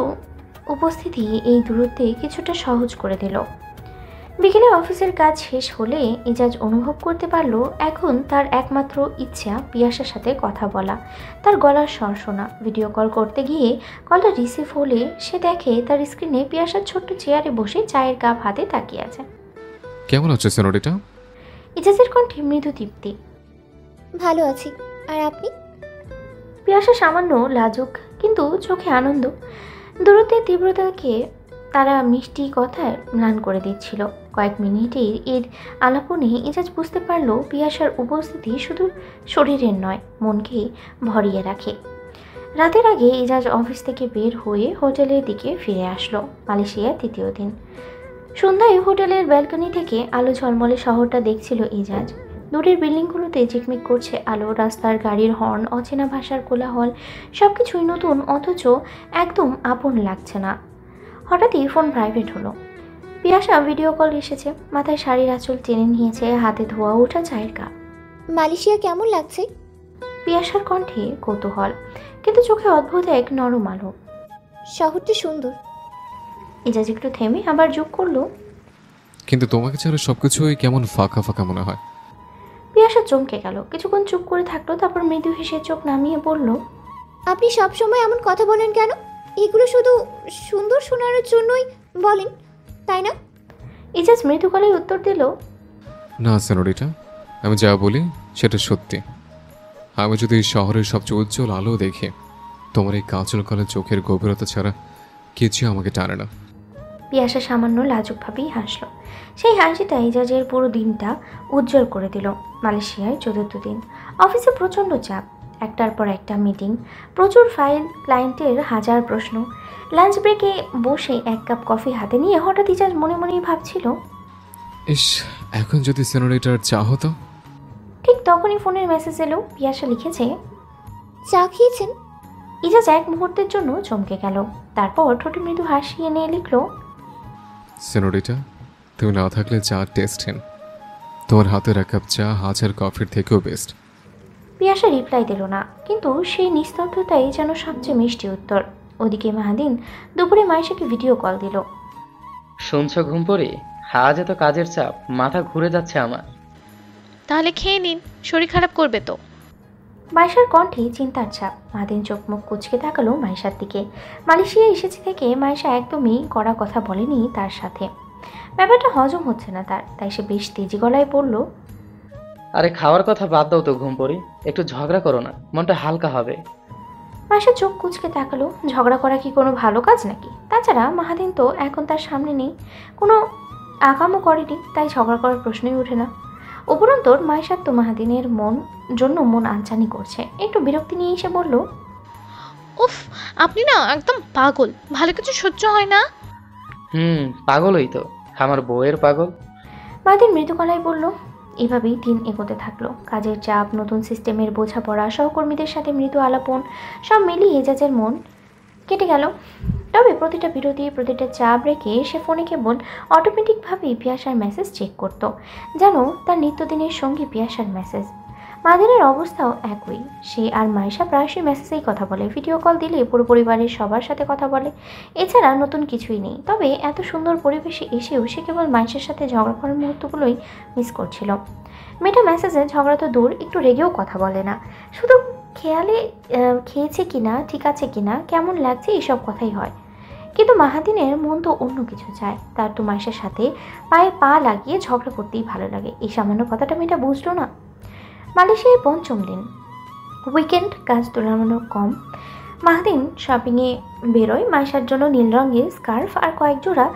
উপস্থিতি এই দূরত্বে কিছুটা সহজ করে দিল। বিকেলে অফিসের কাজ শেষ হলে ইজাজ অনুভব করতে পারল এখন তার একমাত্র ইচ্ছা পিয়াসার সাথে কথা বলা, তার গলার স্বর শোনা। ভিডিও কল করতে গিয়ে কলটা রিসিভ হলে সে দেখে তার স্ক্রিনে পিয়াসার ছোট্ট চেয়ারে বসে চায়ের কাপ হাতে তাকিয়ে আছে। কেমন আছো সেনোরিটা? ইজাজের কণ্ঠে মৃদু তৃপ্তি। ভালো আছি, আর আপনি? পিয়াসা সামান্য লাজুক, কিন্তু চোখে আনন্দ। দূরত্বের তীব্রতাকে তারা মিষ্টি কথায় ম্লান করে দিচ্ছিল। কয়েক মিনিটের এর আলাপনে ইজাজ বুঝতে পারল পিয়াসার উপস্থিতি শুধু শরীরের নয়, মনকে ভরিয়ে রাখে। রাতের আগে ইজাজ অফিস থেকে বের হয়ে হোটেলের দিকে ফিরে আসলো। মালয়েশিয়া তৃতীয় দিন। সন্ধ্যায় হোটেলের ব্যালকনি থেকে আলো ঝলমলে শহরটা দেখছিল ইজাজ। দূরের বিল্ডিংগুলোতে ঝিকমিক করছে আলো, রাস্তার গাড়ির হর্ন, অচেনা ভাষার কোলাহল, সবকিছুই নতুন, অথচ একদম আপন লাগছে না। হঠাৎই ফোন ভাইব্রেট হলো। পিয়াসা ভিডিও কল এসেছে। মাথায় শাড়ির আঁচল টেনে নিয়েছে, হাতে ধোয়া ওঠা চায়ের কাপ। মালয়েশিয়া কেমন লাগছে? পিয়াসার কণ্ঠে কৌতূহল, কিন্তু চোখে অদ্ভুত এক নরম আলো। শহরটি সুন্দর। ইজাজ একটু থেমে আবার যোগ করলো, কিন্তু তোমাকে ছাড়া সবকিছুই কেমন ফাঁকা ফাঁকা মনে হয়। পিয়াসা চমকে গেল, কিছুক্ষণ চুপ করে থাকলো, তারপর মৃদু হেসে চোখ নামিয়ে বলল, আপনি সবসময় এমন কথা বলেন কেন? এগুলো শুধু সুন্দর শোনার জন্যই বলেন, তাই না? ইজাজ মৃদু গলায় উত্তর দিল, না সেনোরিটা, আমি যা বলি সেটা সত্যি। আমি যদি এই শহরের সবচেয়ে উজ্জ্বল আলো দেখি, তোমার এই কাঁচল কালো চোখের গভীরতা ছাড়া কিছু আমাকে টানে না। পিয়াসা সামান্য লাজুকভাবেই হাসলো। সেই হাসিটা ইজাজের পুরো দিনটা উজ্জ্বল করে দিল। মালয়েশিয়ায় চতুর্থ দিন। অফিসে প্রচণ্ড চাপ, একটার পর একটা মিটিং, প্রচুর ফাইল, ক্লায়েন্টের হাজার প্রশ্ন। লাঞ্চ ব্রেকে বসে এক কাপ কফি হাতে নিয়ে হঠাৎ ইজাজ মনে মনেই ভাবছিল, ইস, এখন যদি সেনোরিটার চা হতো। ঠিক তখনই ফোনের মেসেজ এলো। পিয়াসা লিখেছে, চা খেয়েছেন? ইজাজ এক মুহূর্তের জন্য চমকে গেল, তারপর ঠোঁটে মৃদু হাসি এনে লিখল, সেনোরিটা, তুমি না থাকলে চা টেস্টহীন। তোমার হাতের এক কাপ চা হাজার কফির থেকেও বেস্ট। পিয়াসা রিপ্লাই দিল না, কিন্তু সেই নিস্তব্ধতাই যেন সবচেয়ে মিষ্টি উত্তর। ওদিকে মাহাদিন দুপুরে মাইশাকে ভিডিও কল দিল। শুনছো ঘুমপড়ি, আজ এত কাজের চাপ, মাথা ঘুরে যাচ্ছে আমার। তাহলে খেয়ে নিন, শরীর খারাপ করবে তো। মাইশার কণ্ঠে চিন্তার ছাপ। মাহাদিন চোখ মুখ কুচকে তাকালো মাইশার দিকে। মালয়েশিয়া এসেছে থেকে মাইশা একদমই কড়া কথা বলেনি তার সাথে। ব্যাপারটা হজম হচ্ছে না তার, তাই সে বেশ তেজি গলায় বলল, আরে খাওয়ার কথা বাদ দাও তো ঘুমপড়ি, একটু ঝগড়া করো না, মনটা হালকা হবে। মাসা চোখ কুচকে তাকালো। ঝগড়া করা কি কোনো ভালো কাজ নাকি? তাছাড়া মাহাদিন তো এখন তার সামনে নেই, কোনো আকামও করেনি, তাই ঝগড়া করার প্রশ্নই ওঠে না। উপরন্তর মাইশার তো মাহাদিনের মন আনচানি করছে। একটু বিরক্তি নিয়ে এসে বলল, উফ, আপনি না একদম পাগল, ভালো কিছু সহ্য হয় না। পাগলই তো, আমার বউয়ের পাগল। মাহাদিন মৃদু গলায় বলল। এভাবেই দিন এগোতে থাকলো। কাজের চাপ, নতুন সিস্টেমের বোঝাপড়া, সহকর্মীদের সাথে মৃদু আলাপন, সব মিলিয়ে এজাজের মন কেটে গেল। তবে প্রতিটা বিরতি, প্রতিটা চাপ রেখে সে ফোনে কেবল অটোমেটিকভাবেই পিয়াসার মেসেজ চেক করত, যেন তার নিত্যদিনের সঙ্গী পিয়াসার মেসেজ। মাদিনের অবস্থাও একই। সে আর মাইশা প্রায়শই মেসেজেই কথা বলে, ভিডিও কল দিলে পুরো পরিবারের সবার সাথে কথা বলে। এছাড়া নতুন কিছুই নেই। তবে এত সুন্দর পরিবেশে এসেও সে কেবল মাইশার সাথে ঝগড়া করার মুহূর্তগুলোই মিস করছিল। মেয়েটা মেসেজে ঝগড়া তো দূর, একটু রেগেও কথা বলে না, শুধু খেয়ালে খেয়েছে কিনা, ঠিক আছে কিনা, কেমন লাগছে, এইসব কথাই হয়। কিন্তু মাহাদিনের মন তো অন্য কিছু চায়। তার তো মাইশার সাথে পায়ে পা লাগিয়ে ঝগড়া করতেই ভালো লাগে। এই সামান্য কথাটা মেয়েটা বুঝলো না। মালয়েশিয়ায় পঞ্চম দিন, উইকেন্ড, কাজ তুলনামূলক কম। মাহাদিন শপিংয়ে বেরোয়। মাইশার জন্য নীল রঙের স্কার্ফ আর কয়েক জোড়া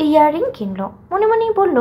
ইয়াররিং কিনলো। মনে মনেই বলল,